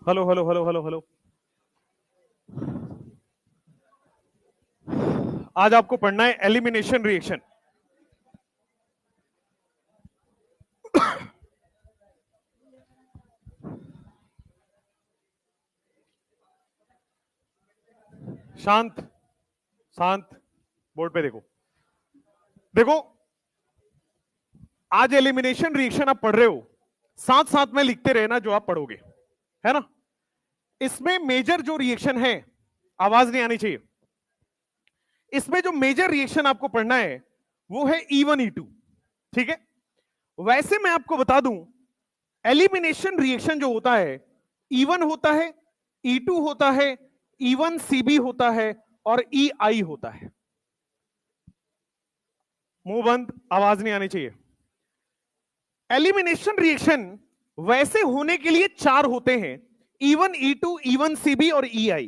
Hello hello hello hello hello. आज आपको पढ़ना है एलिमिनेशन रिएक्शन। शांत शांत। बोर्ड पे देखो। देखो, आज एलिमिनेशन रिएक्शन आप पढ़ रहे हो, साथ साथ में लिखते रहना जो आप पढ़ोगे, है ना। इसमें मेजर जो रिएक्शन है, आवाज नहीं आनी चाहिए। इसमें जो मेजर रिएक्शन आपको पढ़ना है वो है E1 E2। ठीक है। वैसे मैं आपको बता दूं, एलिमिनेशन रिएक्शन जो होता है, E1 होता है, E2 होता है, E1CB होता है और EI होता है। मुंह बंद, आवाज नहीं आनी चाहिए। एलिमिनेशन रिएक्शन वैसे होने के लिए चार होते हैं, E1 E2 E1CB और EI।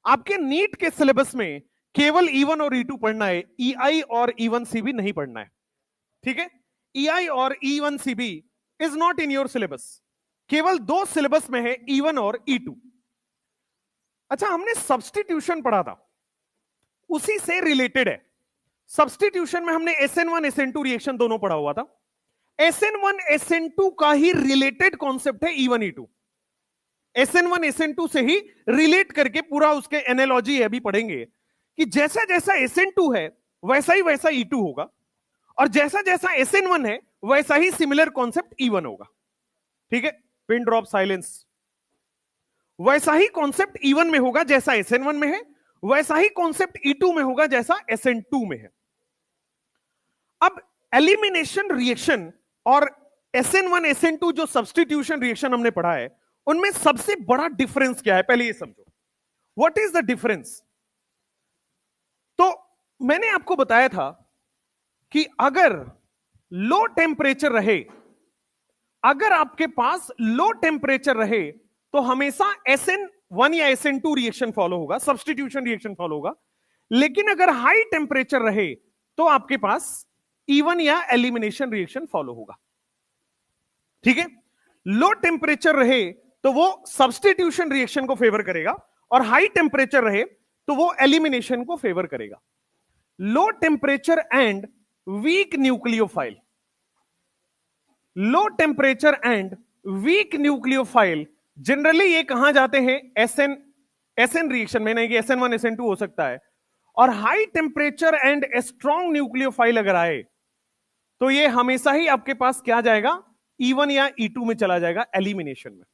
आपके नीट के सिलेबस में केवल E1 और E2 पढ़ना है, EI और E1CB नहीं पढ़ना है। ठीक है। EI और E1CB is not in your syllabus. केवल दो सिलेबस में है, E1 और E2। अच्छा, हमने सब्स्टिट्यूशन पढ़ा था, उसी से रिलेटेड है। सब्स्टिट्यूशन में हमने SN1 SN2 रिएक्शन दोनों पढ़ा हुआ था। SN1 SN2 का ही रिलेटेड कॉन्सेप्ट है E1 E2। SN1 SN2 से ही रिलेट करके पूरा उसके एनालॉजी अभी पढ़ेंगे कि जैसा जैसा SN2 है वैसा ही E2 होगा, और जैसा जैसा SN1 है वैसा ही सिमिलर कॉन्सेप्ट E1 होगा। ठीक है। Pin drop silence. वैसा ही कॉन्सेप्ट E1 में होगा जैसा SN1 में है, वैसा ही कॉन्सेप्ट E2 में होगा जैसा SN2 में है। अब एलिमिनेशन रिएक्शन और SN1 SN2 जो सब्स्टिट्यूशन रिएक्शन हमने पढ़ा है, उनमें सबसे बड़ा डिफरेंस क्या है, पहले ये समझो। What is the difference? तो मैंने आपको बताया था कि अगर लो टेम्परेचर रहे, अगर आपके पास लो टेम्परेचर रहे तो हमेशा SN1 या SN2 रिएक्शन फॉलो होगा, सब्स्टिट्यूशन रिएक्शन फॉलो होगा। लेकिन अगर हाई टेम्परेचर रहे तो आपके पास E1 या एलिमिनेशन रिएक्शन फॉलो होगा। ठीक है। लो टेम्परेचर रहे तो वो सब्स्टिट्यूशन रिएक्शन को फेवर करेगा, और हाई टेम्परेचर रहे तो वो एलिमिनेशन को फेवर करेगा। Low temperature and weak nucleophile, low temperature and weak nucleophile generally ये कहां जाते हैं? एसएन रिएक्शन में, नहीं कि SN1 SN2 हो सकता है। और high temperature and strong nucleophile अगर आए तो ये हमेशा ही आपके पास क्या जाएगा? E1 या E2 में चला जाएगा, एलिमिनेशन में।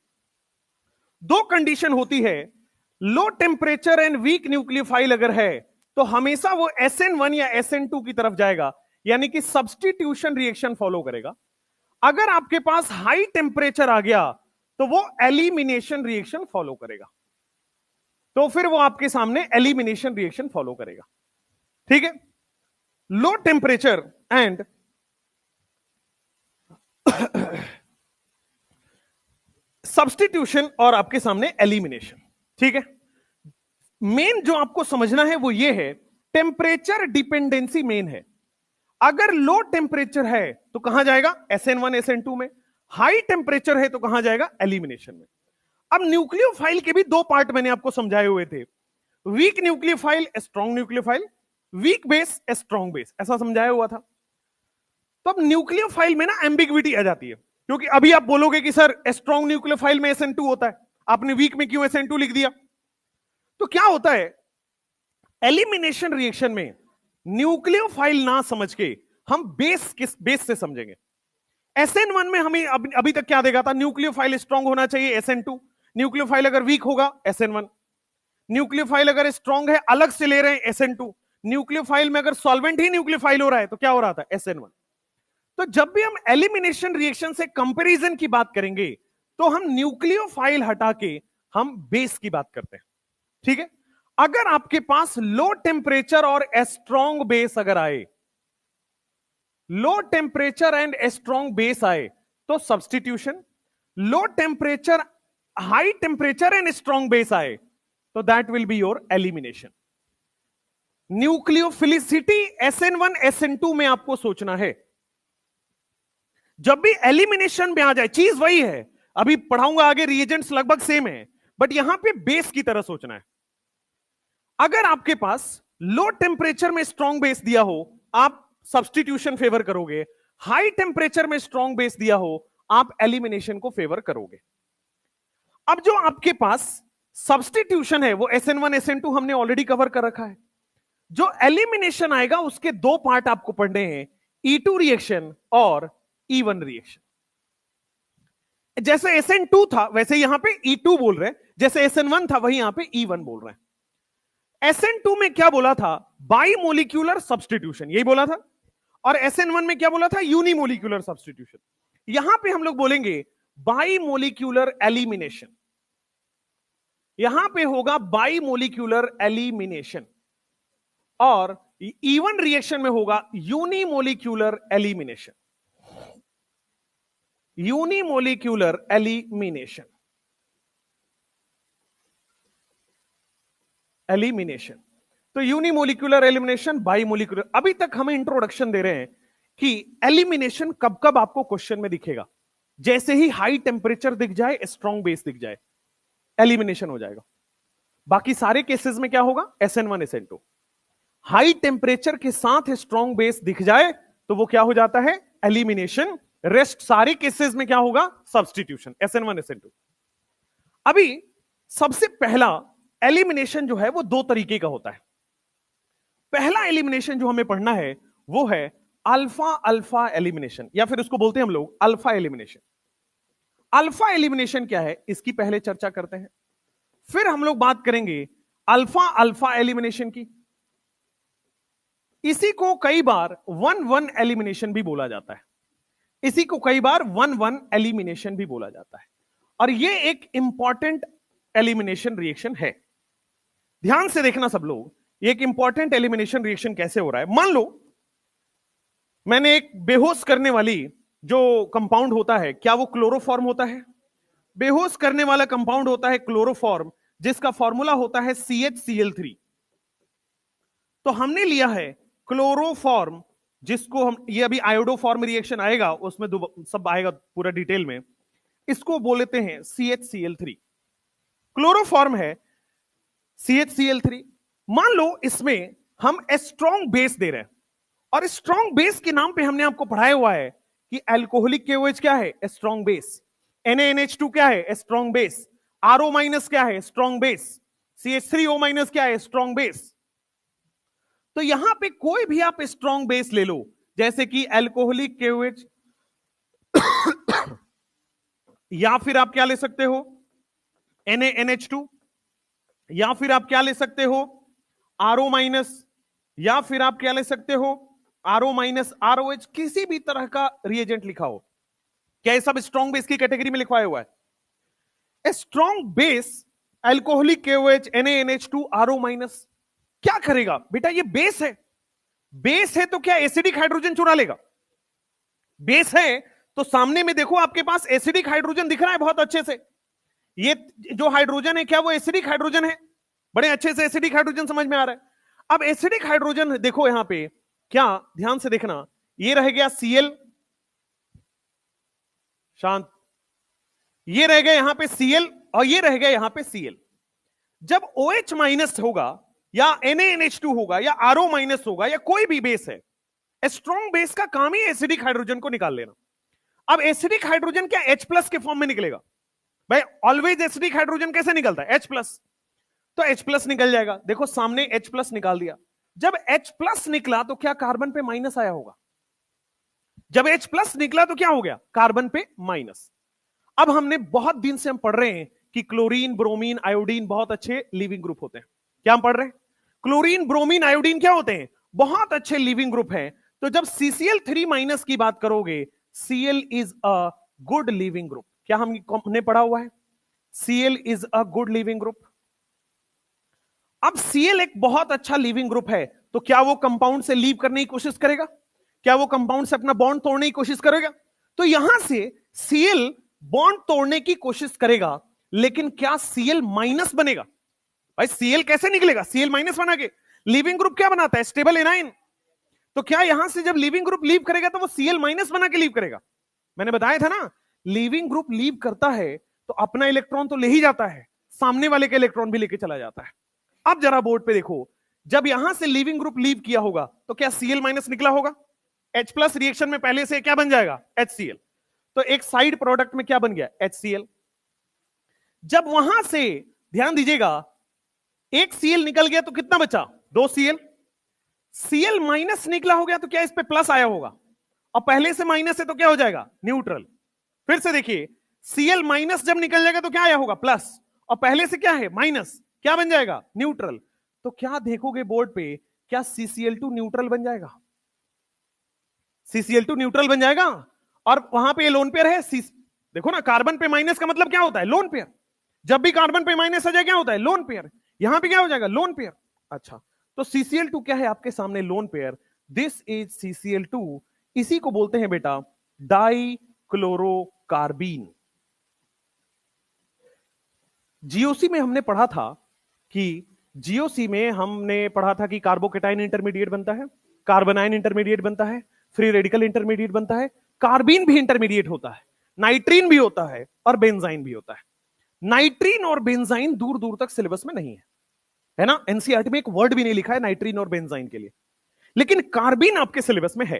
दो कंडीशन होती है, low temperature and weak nucleophile अगर है तो हमेशा वो SN1 या SN2 की तरफ जाएगा, यानी कि सब्स्टिट्यूशन रिएक्शन फॉलो करेगा। अगर आपके पास हाई टेम्परेचर आ गया तो वो एलिमिनेशन रिएक्शन फॉलो करेगा, तो फिर वो आपके सामने एलिमिनेशन रिएक्शन फॉलो करेगा। ठीक है। लो टेम्परेचर एंड सब्स्टिट्यूशन और आपके सामने एलिमिनेशन। ठीक है। मेन जो आपको समझना है वो ये है, टेम्परेचर डिपेंडेंसी मेन है। अगर लो टेम्परेचर है तो कहां जाएगा? SN1 SN2 में। हाई टेम्परेचर है तो कहां जाएगा? एलिमिनेशन में। अब न्यूक्लियोफाइल के भी दो पार्ट मैंने आपको समझाए हुए थे, weak nucleophile, strong nucleophile, weak base, strong base, ऐसा समझाया हुआ था। तो अब न्यूक्लियोफाइल में ना एम्बिग्विटी आ जाती है, क्योंकि अभी आप बोलोगे कि सर स्ट्रॉन्ग न्यूक्लियोफाइल में SN2 होता है, आपने वीक में क्यों SN2 लिख दिया? तो क्या होता है, एलिमिनेशन रिएक्शन में न्यूक्लियोफाइल ना समझ के हम बेस किस बेस से समझेंगे। SN1 में हमें अभी तक क्या देखा था? न्यूक्लियोफाइल स्ट्रॉन्ग होना चाहिए, SN2। न्यूक्लियोफाइल अगर वीक होगा, SN1। न्यूक्लियोफाइल अगर स्ट्रॉन्ग है, अलग से ले रहे हैं, SN2। न्यूक्लियोफाइल में अगर सॉल्वेंट ही न्यूक्लियोफाइल हो रहा है तो क्या हो रहा था? SN1। तो जब भी हम एलिमिनेशन रिएक्शन से कंपैरिजन की बात करेंगे तो हम न्यूक्लियोफाइल हटा के हम बेस की बात करते हैं। ठीक है। अगर आपके पास लो टेम्परेचर और स्ट्रॉन्ग बेस अगर आए, low temperature and strong base आए तो substitution. Low temperature, high temperature and strong base आए तो that will be your elimination. Nucleophilicity SN1 SN2 में आपको सोचना है। जब भी एलिमिनेशन में आ जाए, चीज वही है, अभी पढ़ाऊंगा आगे, रिएजेंट्स लगभग सेम है, बट यहां पे बेस की तरह सोचना है। अगर आपके पास लो टेम्परेचर में स्ट्रॉन्ग बेस दिया हो, आप सब्स्टिट्यूशन फेवर करोगे। हाई टेम्परेचर में स्ट्रॉन्ग बेस दिया हो, आप एलिमिनेशन को फेवर करोगे। अब जो आपके पास सब्स्टिट्यूशन है वो SN1 SN2 हमने ऑलरेडी कवर कर रखा है। जो एलिमिनेशन आएगा उसके दो पार्ट आपको पढ़ने हैं, E2 रिएक्शन और E1 रिएक्शन। जैसे SN2 था वैसे यहां पे E2 बोल रहे हैं, जैसे SN1 था वही यहां पे E1 बोल रहे हैं। SN2 में क्या बोला था? बाइमोलिक्यूलर सब्स्टिट्यूशन, यही बोला था। और SN1 में क्या बोला था? Unimolecular substitution. यहां पे हम लोग बोलेंगे बाइमोलिक्यूलर एलिमिनेशन, यहां पे होगा बाइमोलिक्यूलर एलिमिनेशन। और E1 रिएक्शन में होगा unimolecular elimination, unimolecular elimination, elimination. तो यूनिमोलिक्यूलर एलिमिनेशन, बाइमोलिक्यूलर। अभी तक हमें इंट्रोडक्शन दे रहे हैं कि एलिमिनेशन कब कब आपको क्वेश्चन में दिखेगा। जैसे ही हाई टेम्परेचर दिख जाए, स्ट्रॉन्ग बेस दिख जाए, एलिमिनेशन हो जाएगा। बाकी सारे केसेस में क्या होगा? SN1 SN2। हाई टेम्परेचर के साथ स्ट्रॉन्ग बेस दिख जाए तो वो क्या हो जाता है? एलिमिनेशन। रेस्ट सारे केसेस में क्या होगा? Substitution, SN1 SN2। अभी सबसे पहला एलिमिनेशन जो है वो दो तरीके का होता है। पहला एलिमिनेशन जो हमें पढ़ना है वो है अल्फा अल्फा एलिमिनेशन, या फिर उसको बोलते हैं हम लोग अल्फा एलिमिनेशन। अल्फा एलिमिनेशन क्या है इसकी पहले चर्चा करते हैं, फिर हम लोग बात करेंगे अल्फा अल्फा एलिमिनेशन की। इसी को कई बार 1-1 एलिमिनेशन भी बोला जाता है, इसी को कई बार 1-1 एलिमिनेशन भी बोला जाता है। और यह एक इंपॉर्टेंट एलिमिनेशन रिएक्शन है। ध्यान से देखना सब लोग, एक इंपॉर्टेंट एलिमिनेशन रिएक्शन कैसे हो रहा है। मान लो मैंने एक बेहोश करने वाली जो कंपाउंड होता है, क्या वो क्लोरोफॉर्म होता है? बेहोश करने वाला कंपाउंड होता है क्लोरोफॉर्म, जिसका फॉर्मूला होता है CHCl3। तो हमने लिया है क्लोरोफॉर्म, जिसको हम, ये अभी आयोडोफॉर्म रिएक्शन आएगा उसमें सब आएगा पूरा डिटेल में, इसको बोलते हैं CHCl3। क्लोरोफॉर्म है CHCl3। मान लो इसमें हम स्ट्रॉन्ग बेस दे रहे हैं, और स्ट्रॉन्ग बेस के नाम पे हमने आपको पढ़ाया हुआ है कि अल्कोहलिक KOH क्या है? Strong base. NaNH2 क्या है? Strong base. RO- क्या है? Strong base. CH3O- क्या है? Strong base. तो यहां पे कोई भी आप स्ट्रॉन्ग बेस ले लो, जैसे कि अल्कोहलिक KOH, या फिर आप क्या ले सकते हो? NaNH2, या फिर आप क्या ले सकते हो? RO-, या फिर आप क्या ले सकते हो? RO-, ROH, किसी भी तरह का रिएजेंट लिखा हो। क्या ये सब स्ट्रॉन्ग बेस की कैटेगरी में लिखवाया हुआ है? Strong base alcoholic KOH, NaNH2, RO-, क्या करेगा बेटा? ये बेस है, बेस है तो क्या एसिडिक हाइड्रोजन चुरा लेगा? बेस है तो सामने में देखो आपके पास एसिडिक हाइड्रोजन दिख रहा है बहुत अच्छे से। ये जो हाइड्रोजन है क्या वो एसिडिक हाइड्रोजन है? बड़े अच्छे से एसिडिक हाइड्रोजन समझ में आ रहा है। अब एसिडिक हाइड्रोजन देखो यहां पे, क्या ध्यान से देखना, ये रह गया Cl, शांत, ये रह गया यहां पे Cl, और ये रह गया यहां पे Cl। जब OH- होगा या NaNH2 होगा या RO- होगा या कोई भी बेस है, स्ट्रॉन्ग बेस का काम ही एसिडिक हाइड्रोजन को निकाल लेना। अब एसिडिक हाइड्रोजन क्या H+ के फॉर्म में निकलेगा? भाई ऑलवेज एसिडिक हाइड्रोजन कैसे निकलता है? H+। तो H+ निकल जाएगा। देखो सामने H+ निकाल दिया। जब H+ निकला तो क्या कार्बन पे माइनस आया होगा? जब H+ निकला तो क्या हो गया? कार्बन पे माइनस। अब हमने बहुत दिन से हम पढ़ रहे हैं कि क्लोरीन, ब्रोमीन, आयोडीन बहुत अच्छे लिविंग ग्रुप होते हैं। क्या हम पढ़ रहे हैं? क्लोरीन, ब्रोमीन, आयोडीन क्या होते हैं? बहुत अच्छे लिविंग ग्रुप हैं। तो जब CCl3- की बात करोगे, Cl is a good leaving group. क्या हमने पढ़ा हुआ है? Cl is a good leaving group. अब Cl एक बहुत अच्छा लिविंग ग्रुप है, तो क्या वो कंपाउंड से लीव करने की कोशिश करेगा? क्या वो कंपाउंड से अपना बॉन्ड तोड़ने की कोशिश करेगा? तो यहां से Cl बॉन्ड तोड़ने की कोशिश करेगा, लेकिन क्या Cl- बनेगा? भाई Cl कैसे निकलेगा? Cl- बना के लिविंग ग्रुप क्या बनाता है? Stable A9. तो क्या यहां से जब लिविंग ग्रुप लीव करेगा तो वो Cl- बना के लीव करेगा? मैंने बताया था ना लीविंग ग्रुप लीव करता है तो अपना इलेक्ट्रॉन तो ले ही जाता है, सामने वाले का इलेक्ट्रॉन भी लेके चला जाता है। अब जरा बोर्ड पे देखो, जब यहां से लीविंग ग्रुप लीव किया होगा तो क्या Cl माइनस निकला होगा? H प्लस रिएक्शन में पहले से क्या बन जाएगा? HCl। तो एक साइड प्रोडक्ट में क्या बन गया? HCl। जब वहां से ध्यान दीजिएगा, एक Cl निकल गया तो कितना बचा? 2 Cl। Cl माइनस निकला हो गया तो क्या इस पे प्लस आया होगा? और पहले से माइनस है तो क्या हो जाएगा? न्यूट्रल। फिर से देखिए, Cl माइनस जब निकल जाएगा तो क्या आया होगा? प्लस। और पहले से क्या है? माइनस। क्या बन जाएगा? न्यूट्रल। तो क्या देखोगे बोर्ड पे, क्या CCl2 न्यूट्रल बन जाएगा? CCl2 न्यूट्रल बन जाएगा। और वहां पे लोन पेयर है देखो ना, कार्बन पे माइनस का मतलब क्या होता है? Lone pair. जब भी कार्बन पे माइनस आ जाए क्या होता है? Lone pair. यहां पे क्या हो जाएगा? Lone pair. अच्छा, तो CCl2 क्या है आपके सामने? Lone pair. This is CCl2। इसी को बोलते हैं बेटा डाई क्लोरोकार्बीन। जीओसी में हमने पढ़ा था कि कार्बोकेटाइन इंटरमीडिएट बनता है, कार्बोनाइन इंटरमीडिएट बनता है, फ्री रेडिकल इंटरमीडिएट बनता है, कार्बीन भी इंटरमीडिएट होता है, नाइट्रीन भी होता है और बेंजाइन भी होता है। नाइट्रीन और बेंजाइन दूर दूर तक सिलेबस में नहीं है ना? एनसीईआरटी में एक वर्ड भी नहीं लिखा है नाइट्रीन और बेंजाइन के लिए, लेकिन कार्बीन आपके सिलेबस में है।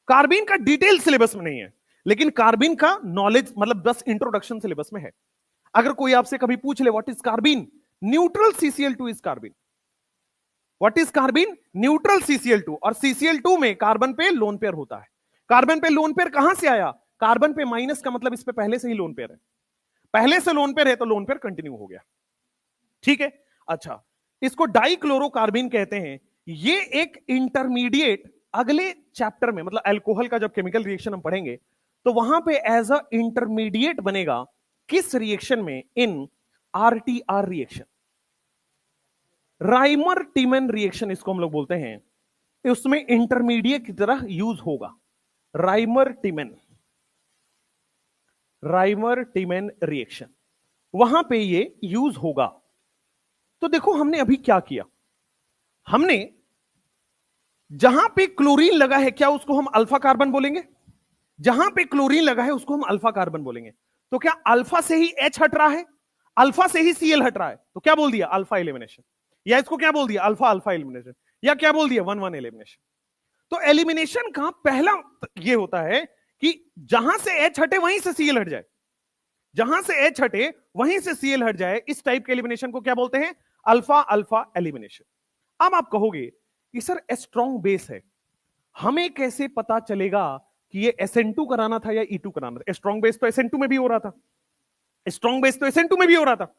कार्बीन का डिटेल सिलेबस में नहीं है, लेकिन कार्बीन का नॉलेज मतलब बस इंट्रोडक्शन सिलेबस में है। अगर कोई आपसे कभी पूछ ले what is carbene, neutral CCl2 is carbene. What is carbene? Neutral CCl2। और CCl2 में कार्बन पे लोन पेयर होता है। कार्बन पे लोन पेयर कहां से आया? कार्बन पे माइनस का मतलब इस पे पहले से ही लोन पेयर है, पहले से लोन पेयर है तो लोन पेयर कंटिन्यू हो गया। ठीक है। अच्छा, इसको डाइक्लोरोकार्बीन कहते हैं। ये एक इंटरमीडिएट अगले चैप्टर में, मतलब अल्कोहल का जब केमिकल रिएक्शन हम पढ़ेंगे तो वहां पे एज अ इंटरमीडिएट बनेगा। किस रिएक्शन में? इन RTR रिएक्शन, राइमर टीमन रिएक्शन इसको हम लोग बोलते हैं। उसमें इंटरमीडिएट की तरह यूज होगा राइमर टीमन रिएक्शन, वहां पे ये यूज होगा। तो देखो हमने अभी क्या किया, हमने जहां पे क्लोरीन लगा है क्या उसको हम अल्फा कार्बन बोलेंगे? जहां पे क्लोरीन लगा है उसको हम अल्फा कार्बन बोलेंगे। तो क्या अल्फा से ही H हट रहा है, अल्फा से ही Cl हट रहा है? तो क्या बोल दिया? Alpha elimination. या इसको क्या बोल दिया? Alpha alpha elimination. या क्या बोल दिया? 1-1 एलिमिनेशन। तो एलिमिनेशन का पहला ये होता है कि जहां से H हटे वहीं से Cl हट जाए, जहां से H हटे वहीं से Cl हट जाए। इस टाइप के एलिमिनेशन को क्या बोलते हैं? Alpha alpha elimination. अब आप कहोगे कि सर स्ट्रॉन्ग बेस है, हमें कैसे पता चलेगा कि ये SN2 कराना था या E2 कराना था? स्ट्रॉन्ग बेस तो SN2 में भी हो रहा था, स्ट्रॉन्ग बेस तो SN2 में भी हो रहा था।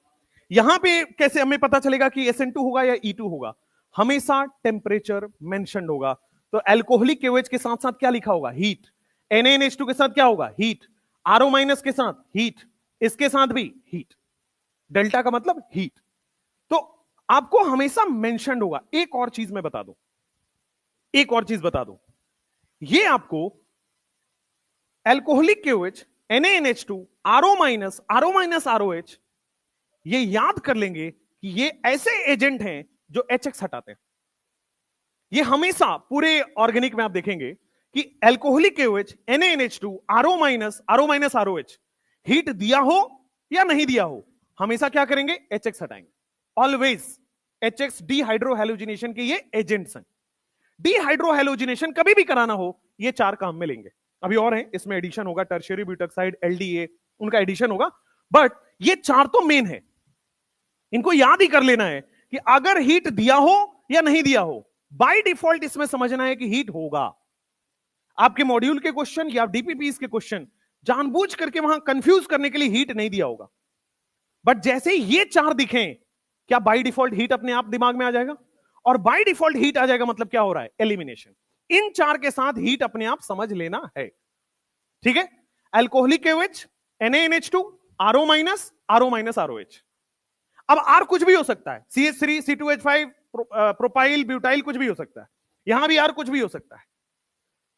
यहां पे कैसे हमें पता चलेगा कि SN2 होगा या E2 होगा? हमेशा टेम्परेचर मेंशन्ड होगा। तो अल्कोहलिक केओएच के साथ साथ क्या लिखा होगा? हीट। NaNH2 के साथ क्या होगा? हीट। RO माइनस के साथ हीट, इसके साथ भी हीट। डेल्टा का मतलब हीट। तो आपको हमेशा मेंशन्ड होगा। एक और चीज मैं बता दूं, एक और चीज बता दूं, ये आपको alcoholic KOH, NaNH2, RO minus ROH, ये याद कर लेंगे कि ये ऐसे एजेंट हैं जो HX हटाते हैं। ये हमेशा पूरे ऑर्गेनिक में आप देखेंगे कि alcoholic KOH, NaNH2, RO ROH heat दिया हो या नहीं दिया हो, हमेशा क्या करेंगे? HX हटाएंगे। ऑलवेज HX डीहाइड्रोहैलोजिनेशन के ये एजेंट्स हैं। डीहाइड्रोहैलोजिनेशन कभी भी कराना हो ये 4 काम में लेंगे। अभी और हैं, इसमें एडिशन होगा, टर्शियरी ब्यूटॉक्साइड, LDA, उनका एडिशन होगा, बट ये 4 तो मेन है। इनको याद ही कर लेना है कि अगर हीट दिया हो या नहीं दिया हो, बाय डिफॉल्ट इसमें समझना है कि हीट होगा। आपके मॉड्यूल के क्वेश्चन या डीपीपीस के क्वेश्चन जानबूझ करके वहां कंफ्यूज करने के लिए हीट नहीं दिया होगा, बट जैसे ही ये 4 दिखें, क्या बाय डिफॉल्ट हीट अपने आप दिमाग में आ जाएगा? और बाय डिफॉल्ट हीट आ जाएगा मतलब क्या हो रहा है? एलिमिनेशन। इन 4 के साथ हीट अपने आप समझ लेना है। ठीक है। Alcoholic KOH, NaNH2, RO minus ROH। अब R कुछ भी हो सकता है, CH3, C2H5, प्रोपाइल, ब्यूटाइल, कुछ भी हो सकता है। यहां भी R कुछ भी हो सकता है।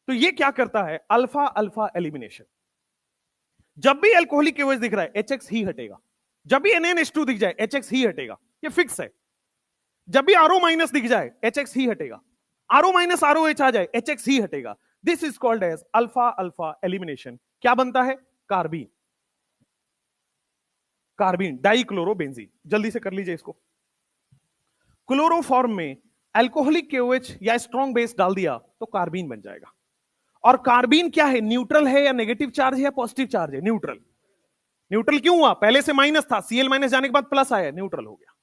तो ये क्या करता है? Alpha alpha elimination. जब भी अल्कोहलिक केओएच दिख रहा है HX ही हटेगा, जब भी NaNH2 दिख जाए HX ही हटेगा, ये फिक्स है। जब भी RO माइनस दिख जाए HX ही हटेगा, RO माइनस ROH आ जाए HX ही हटेगा। This is called as alpha alpha elimination. क्या बनता है? Carbene, carbene dichlorobenzene. जल्दी से कर लीजिए इसको। क्लोरोफॉर्म में अल्कोहलिक KOH या स्ट्रॉन्ग बेस डाल दिया तो कार्बीन बन जाएगा। और कार्बीन क्या है, न्यूट्रल है या नेगेटिव चार्ज है या पॉजिटिव चार्ज है? न्यूट्रल। न्यूट्रल क्यों हुआ? पहले से माइनस था, Cl माइनस जाने के बाद प्लस आया, न्यूट्रल हो गया।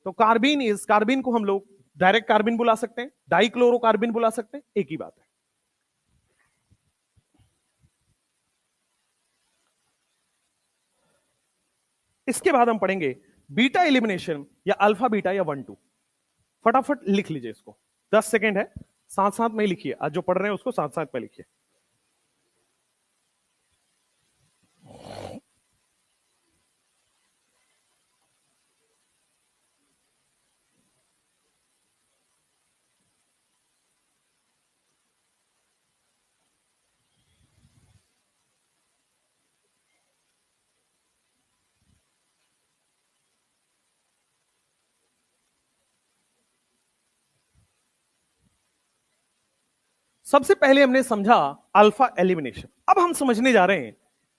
तो कार्बीन को हम लोग डायरेक्ट कार्बीन बुला सकते हैं, डाइक्लोरोकार्बीन बुला सकते हैं, एक ही बात है। इसके बाद हम पढ़ेंगे बीटा एलिमिनेशन या अल्फा बीटा या 1 2। फटाफट लिख लीजिए इसको, 10 सेकेंड है, साथ साथ में लिखिए। आज जो पढ़ रहे हैं उसको साथ साथ में लिखिए। सबसे पहले हमने समझा अल्फा एलिमिनेशन, अब हम समझने जा रहे हैं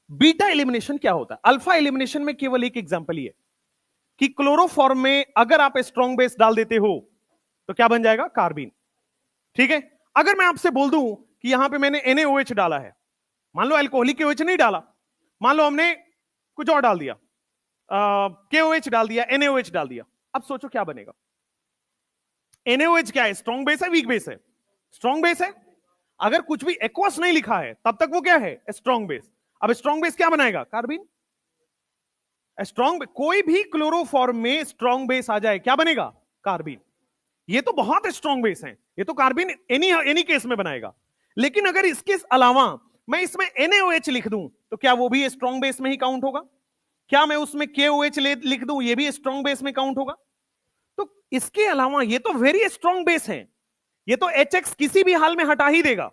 बीटा एलिमिनेशन क्या होता है। अल्फा एलिमिनेशन में केवल एक एग्जांपल ही है कि क्लोरोफॉर्म में अगर आप स्ट्रॉन्ग बेस डाल देते हो तो क्या बन जाएगा? कार्बीन। ठीक है। अगर मैं आपसे बोल दूं कि यहां पे मैंने NaOH डाला है, मान लो अल्कोहलिक KOH नहीं डाला, मान लो हमने कुछ और डाल दिया, KOH डाल दिया, NaOH डाल दिया, अब सोचो क्या बनेगा? NaOH क्या है? स्ट्रॉन्ग बेस है, वीक बेस है? स्ट्रॉन्ग बेस है। अगर कुछ भी एक्वस नहीं लिखा है तब तक वो क्या है? Strong base. अब स्ट्रॉन्ग बेस क्या बनाएगा? कार्बीन। स्ट्रॉन्ग, कोई भी क्लोरोफॉर्म में स्ट्रॉन्ग बेस आ जाए क्या बनेगा? कार्बीन। ये तो बहुत स्ट्रॉन्ग बेस है, ये तो कार्बीन एनी केस में बनाएगा। लेकिन अगर इसके अलावा मैं इसमें NaOH लिख दूं तो क्या वो भी स्ट्रॉन्ग बेस में ही काउंट होगा? क्या मैं उसमें KOH लिख दूं, ये भी स्ट्रॉन्ग बेस में काउंट होगा? तो इसके अलावा ये तो वेरी स्ट्रॉन्ग बेस है, ये तो HX किसी भी हाल में हटा ही देगा,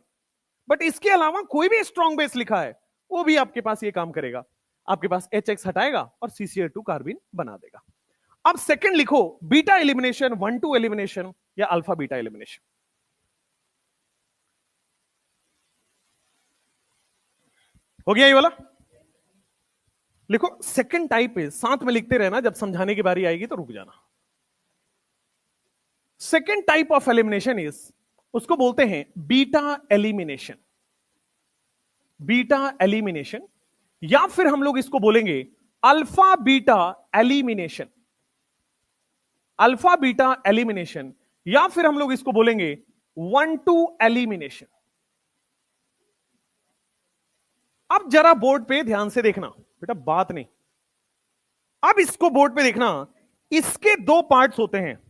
बट इसके अलावा कोई भी स्ट्रॉन्ग बेस लिखा है वो भी आपके पास ये काम करेगा, आपके पास HX हटाएगा और CCl2 कार्बीन बना देगा। अब सेकंड लिखो, बीटा एलिमिनेशन, 1 2 एलिमिनेशन या अल्फा बीटा एलिमिनेशन। हो गया ये वाला? लिखो सेकंड टाइप है, साथ में लिखते रहना, जब समझाने की बारी आएगी तो रुक जाना। Second type of elimination is, उसको बोलते हैं बीटा एलिमिनेशन। बीटा एलिमिनेशन, या फिर हम लोग इसको बोलेंगे alpha beta elimination. Alpha beta elimination, या फिर हम लोग इसको बोलेंगे 1 2 एलिमिनेशन। अब जरा बोर्ड पे ध्यान से देखना बेटा, बात नहीं, अब इसको बोर्ड पे देखना। इसके दो पार्ट्स होते हैं,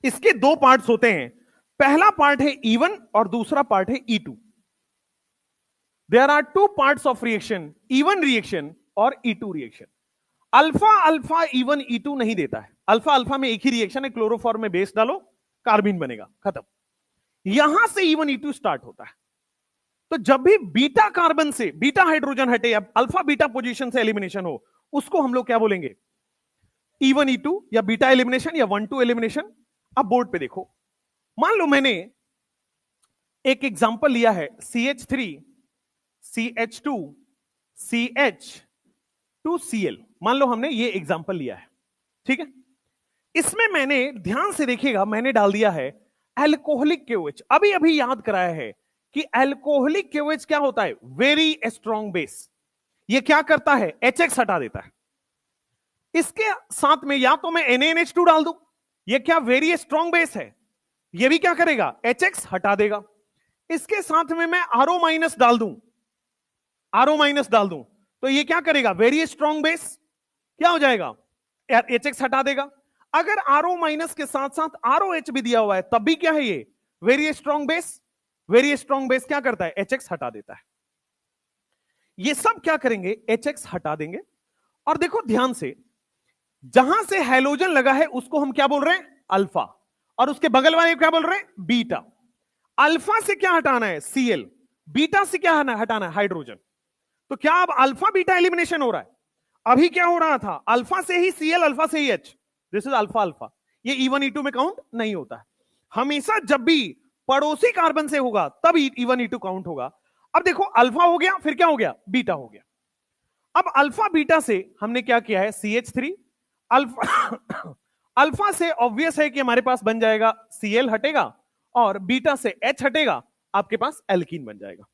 इसके दो पार्ट्स होते हैं। पहला पार्ट है E1 और दूसरा पार्ट है E2। There are two parts of reaction, E1 reaction और E2 reaction. Alpha alpha E1 E2 नहीं देता है। अल्फा अल्फा में एक ही रिएक्शन है, क्लोरोफॉर्म में बेस डालो कार्बीन बनेगा, खत्म। यहां से E1 E2 स्टार्ट होता है। तो जब भी बीटा कार्बन से बीटा हाइड्रोजन हटे या अल्फा बीटा पोजीशन से एलिमिनेशन हो, उसको हम लोग क्या बोलेंगे? E1 E2 या बीटा एलिमिनेशन या 1 2 एलिमिनेशन। अब बोर्ड पे देखो, मान लो मैंने एक एग्जांपल लिया है CH3 CH2 CH2Cl, मान लो हमने ये एग्जांपल लिया है, ठीक है। इसमें मैंने ध्यान से देखिएगा, मैंने डाल दिया है अल्कोहलिक KOH। अभी अभी याद कराया है कि अल्कोहलिक KOH क्या होता है? Very strong base. ये क्या करता है? HX हटा देता है। इसके साथ में या तो मैं NaNH2 डाल दूं, ये क्या वेरी स्ट्रॉन्ग बेस है, ये भी क्या करेगा? HX हटा देगा। इसके साथ में मैं RO- डाल दूं, RO- डाल दूं तो ये क्या करेगा? वेरी स्ट्रॉन्ग बेस, क्या हो जाएगा? HX हटा देगा। अगर RO- के साथ साथ ROH भी दिया हुआ है तब भी क्या है? ये very strong base. Very strong base क्या करता है? HX हटा देता है। ये सब क्या करेंगे? HX हटा देंगे। और देखो ध्यान से, जहां से हाइड्रोजन लगा है उसको हम क्या बोल रहे हैं? अल्फा, और उसके बगल वाले क्या बोल रहे हैं? बीटा। अल्फा से क्या हटाना है? Cl। बीटा से क्या हटाना है? हाइड्रोजन। तो क्या अब अल्फा बीटा एलिमिनेशन हो रहा है? अभी क्या हो रहा था? अल्फा से ही Cl, अल्फा से ही H। This is alpha alpha. ये E1 E2 में काउंट नहीं होता है। हमेशा जब भी पड़ोसी कार्बन से होगा तब E1 E2 काउंट होगा। अब देखो अल्फा हो गया, फिर क्या हो गया, बीटा हो गया। अब अल्फा बीटा से हमने क्या किया है, CH3। अल्फा अल्फा से ऑब्वियस है कि हमारे पास बन जाएगा Cl हटेगा, और बीटा से H हटेगा, आपके पास एल्कीन बन जाएगा।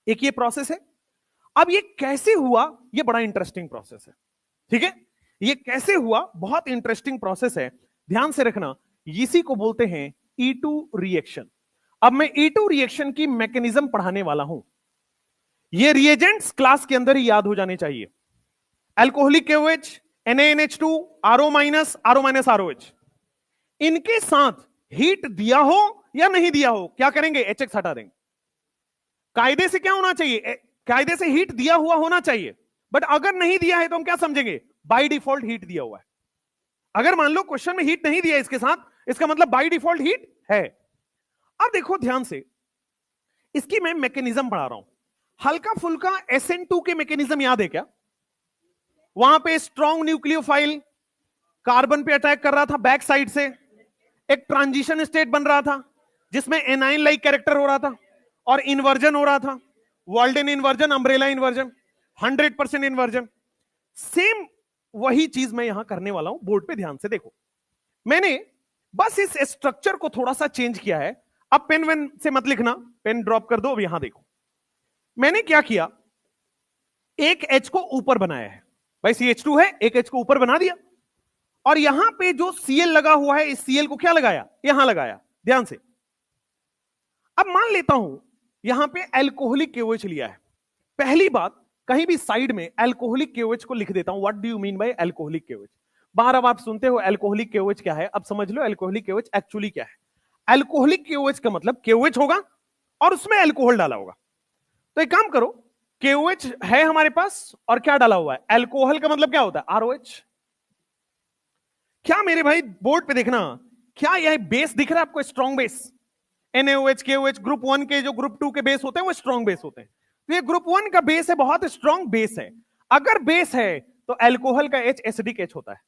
एक ये प्रोसेस है। अब ये कैसे हुआ, ये बड़ा इंटरेस्टिंग प्रोसेस है। ठीक है, ये कैसे हुआ, बहुत इंटरेस्टिंग प्रोसेस है, ध्यान से रखना। इसी को बोलते हैं E2 रिएक्शन। अब मैं E2 रिएक्शन की मैकेनिज्म पढ़ाने वाला हूं। ये रिएजेंट्स क्लास के अंदर ही याद हो जाने चाहिए। Alcoholic KOH, NaNH2, RO minus, RO minus ROH, इनके साथ हीट दिया हो या नहीं दिया हो, क्या करेंगे, HX हटा देंगे। कायदे से क्या होना चाहिए, कायदे से हीट दिया हुआ होना चाहिए, बट अगर नहीं दिया है तो हम क्या समझेंगे, बाय डिफॉल्ट हीट दिया हुआ है। अगर मान लो क्वेश्चन में हीट नहीं दिया इसके साथ, इसका मतलब बाय डिफॉल्ट हीट है। अब देखो ध्यान से, इसकी मैं मैकेनिज्म पढ़ा रहा हूं। हल्का फुल्का SN2 के मैकेनिज्म याद है क्या? वहां पे स्ट्रॉन्ग न्यूक्लियोफाइल कार्बन पे अटैक कर रहा था बैक साइड से, एक ट्रांजिशन स्टेट बन रहा था जिसमें एनाइन लाइक कैरेक्टर हो रहा था और इन्वर्जन हो रहा था, Walden inversion, umbrella inversion, 100% inversion. Same वही चीज मैं यहां करने वाला हूं। बोर्ड पे ध्यान से देखो, मैंने बस इस स्ट्रक्चर को थोड़ा सा चेंज किया है। अब पेन वेन से मत लिखना, पेन ड्रॉप कर दो। अब यहां देखो मैंने क्या किया, एक H को ऊपर बनाया है, भाई CH2 है, एक H को ऊपर बना दिया, और यहां पे जो Cl लगा हुआ है, इस Cl को क्या लगाया, यहां लगाया। ध्यान से, अब मान लेता हूं यहां पे अल्कोहलिक KOH लिया है। पहली बात, कहीं भी साइड में अल्कोहलिक KOH को लिख देता हूं। What do you mean by alcoholic KOH? बार अब आप सुनते हो अल्कोहलिक KOH क्या है, अब समझ लो अल्कोहलिक KOH एक्चुअली क्या है। अल्कोहलिक KOH का मतलब KOH होगा और उसमें अल्कोहल डाला होगा। तो एक काम करो, KOH है हमारे पास और क्या डाला हुआ है, अल्कोहल का मतलब क्या होता है, ROH। क्या मेरे भाई बोर्ड पे देखना, क्या यह बेस दिख रहा है आपको, strong base. NaOH KOH group 1 के जो ग्रुप 2 के बेस होते हैं वो स्ट्रॉन्ग बेस होते हैं। तो ये ग्रुप 1 का बेस है, बहुत स्ट्रॉन्ग बेस है। अगर बेस है तो अल्कोहल का H एसिडिक H होता है।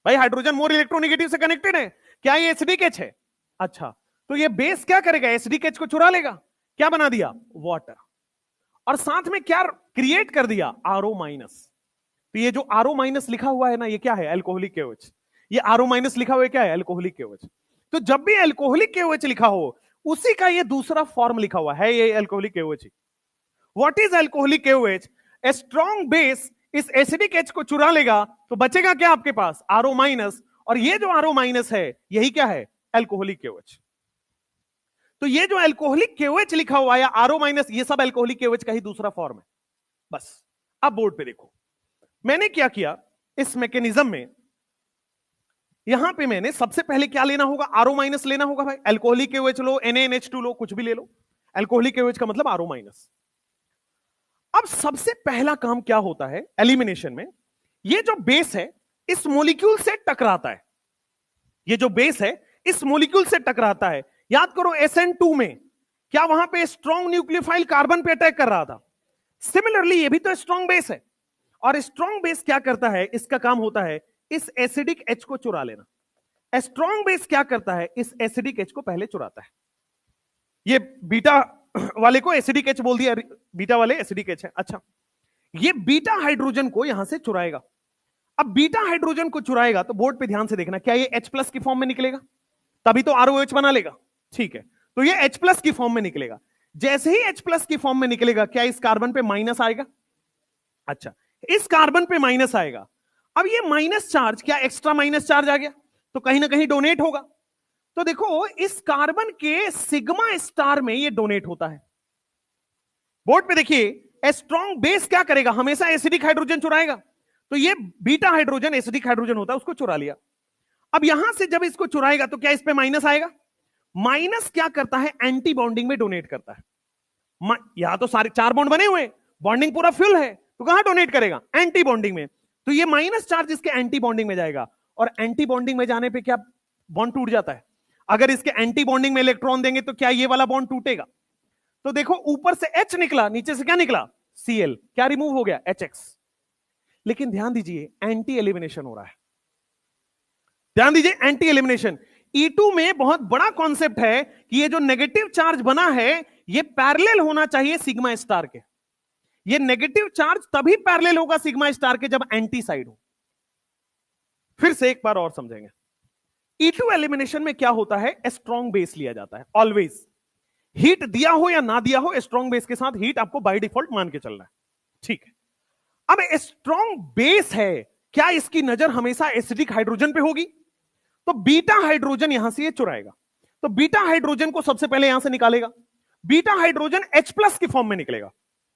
भाई हाइड्रोजन मोर इलेक्ट्रोनेगेटिव से कनेक्टेड है, क्या ये एसिडिक H है? अच्छा, तो ये बेस क्या करेगा, एसिडिक H को चुरा लेगा, क्या बना दिया, वाटर, और साथ में क्या क्रिएट कर दिया, RO माइनस। तो ये जो RO माइनस लिखा हुआ है ना, ये क्या है, अल्कोहलिक KOH। ये RO माइनस लिखा हुआ है, क्या है, अल्कोहलिक KOH। तो जब भी अल्कोहलिक KOH लिखा हो, उसी का ये दूसरा फॉर्म लिखा हुआ है, ये alcoholic KOH। What is alcoholic KOH? A strong base इस एसिडिक H को चुरा लेगा, तो बचेगा क्या आपके पास, RO माइनस, और ये जो RO माइनस है यही क्या है, अल्कोहलिक KOH। तो ये जो अल्कोहलिक KOH लिखा हुआ है, RO माइनस, ये सब अल्कोहलिक KOH का ही दूसरा फॉर्म है बस। अब बोर्ड पे देखो मैंने क्या किया, इस मैकेनिज्म में यहां पे मैंने सबसे पहले क्या लेना होगा, RO माइनस लेना होगा। भाई अल्कोहलिक KOH लो, NaNH2 लो, कुछ भी ले लो, अल्कोहलिक KOH का मतलब RO माइनस। अब सबसे पहला काम क्या होता है एलिमिनेशन में, ये जो बेस है इस मॉलिक्यूल से टकराता है। ये जो बेस है इस मॉलिक्यूल से टकराता है। याद करो SN2 में क्या वहां पे स्ट्रॉन्ग न्यूक्लियोफाइल कार्बन पे अटैक कर रहा था, सिमिलरली ये भी तो स्ट्रॉन्ग बेस है। और स्ट्रॉन्ग बेस क्या करता है, इसका काम होता है इस एसिडिक H को चुरा लेना। स्ट्रॉन्ग बेस क्या करता है, इस एसिडिक H को पहले चुराता है। ये बीटा वाले को एसिडिक H बोल दिया, बीटा वाले एसिडिक H है। अच्छा, ये बीटा हाइड्रोजन को यहां से चुराएगा। अब बीटा हाइड्रोजन को चुराएगा तो बोर्ड पे ध्यान से देखना, क्या ये H+ की फॉर्म में निकलेगा, तभी तो ROH बना लेगा। ठीक है, तो ये H+ की फॉर्म में निकलेगा। जैसे ही H+ की फॉर्म में निकलेगा, क्या इस कार्बन पे माइनस आएगा? अच्छा, इस कार्बन पे माइनस आएगा। अब ये माइनस चार्ज, क्या एक्स्ट्रा माइनस चार्ज आ गया, तो कहीं ना कहीं डोनेट होगा। तो देखो इस कार्बन के सिग्मा स्टार में ये डोनेट होता है। बोर्ड पे देखिए, स्ट्रॉन्ग बेस क्या करेगा, हमेशा एसिडिक हाइड्रोजन चुराएगा। तो ये बीटा हाइड्रोजन एसिडिक हाइड्रोजन होता है, उसको चुरा लिया। अब यहां से जब इसको चुराएगा तो क्या इस पे माइनस आएगा? माइनस क्या करता है, एंटी बॉन्डिंग में डोनेट करता है। यहां तो सारे 4 बॉन्ड बने हुए, बॉन्डिंग पूरा फिल है, तो कहां डोनेट करेगा, एंटी बॉन्डिंग में। तो ये माइनस चार्ज इसके एंटी बॉन्डिंग में जाएगा, और एंटी बॉन्डिंग में जाने पे क्या बॉन्ड टूट जाता है। अगर इसके एंटी बॉन्डिंग में इलेक्ट्रॉन देंगे तो क्या ये वाला बॉन्ड टूटेगा। तो देखो ऊपर से H निकला, नीचे से क्या निकला, Cl, क्या रिमूव हो गया, HX। लेकिन ध्यान दीजिए एंटी एलिमिनेशन हो रहा है, ध्यान दीजिए एंटी एलिमिनेशन। E2 में बहुत बड़ा कॉन्सेप्ट है कि ये जो नेगेटिव चार्ज बना है ये पैरेलल होना चाहिए सिग्मा स्टार के। ये नेगेटिव चार्ज तभी पैरेलल होगा सिग्मा स्टार के जब एंटी साइड हो। फिर से एक बार और समझेंगे। E2 एलिमिनेशन में क्या होता है, स्ट्रॉन्ग बेस लिया जाता है ऑलवेज। हीट दिया हो या ना दिया हो, स्ट्रॉन्ग बेस के साथ हीट आपको बाय डिफॉल्ट मान के चलना है, ठीक है। अब स्ट्रॉन्ग बेस है, क्या इसकी नजर हमेशा एसिडिक हाइड्रोजन पे होगी? तो बीटा हाइड्रोजन यहां से ये चुराएगा, तो बीटा हाइड्रोजन को सबसे पहले यहां से निकालेगा। बीटा हाइड्रोजन H+ की फॉर्म में निकलेगा,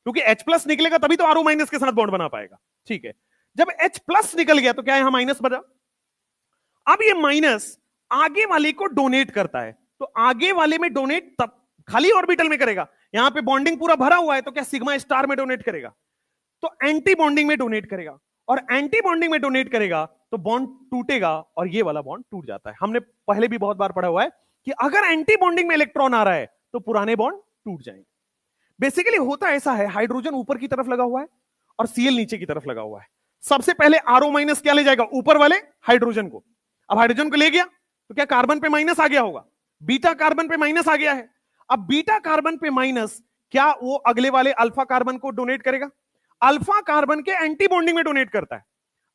क्योंकि H+ निकलेगा तभी तो RO- के साथ बॉन्ड बना पाएगा, ठीक है। जब H+ निकल गया तो क्या यहां माइनस बचा। अब ये माइनस आगे वाले को डोनेट करता है, तो आगे वाले में डोनेट तब खाली ऑर्बिटल में करेगा। यहां पे बॉन्डिंग पूरा भरा हुआ है तो क्या सिग्मा स्टार में डोनेट करेगा, तो एंटी बॉन्डिंग में डोनेट करेगा, और एंटी बॉन्डिंग में डोनेट करेगा तो बॉन्ड टूटेगा और ये वाला बॉन्ड टूट जाता है। हमने पहले भी बहुत बार पढ़ा हुआ है कि अगर एंटी बॉन्डिंग में इलेक्ट्रॉन आ रहा है तो पुराने बॉन्ड टूट जाएंगे। बेसिकली होता ऐसा है, हाइड्रोजन ऊपर की तरफ लगा हुआ है और Cl नीचे की तरफ लगा हुआ है। सबसे पहले RO- क्या ले जाएगा, ऊपर वाले हाइड्रोजन को। अब हाइड्रोजन को ले गया तो क्या कार्बन पे माइनस आ गया होगा, बीटा कार्बन पे माइनस आ गया है। अब बीटा कार्बन पे माइनस, क्या वो अगले वाले अल्फा कार्बन को डोनेट करेगा? अल्फा कार्बन के एंटी बॉन्डिंग में डोनेट करता है,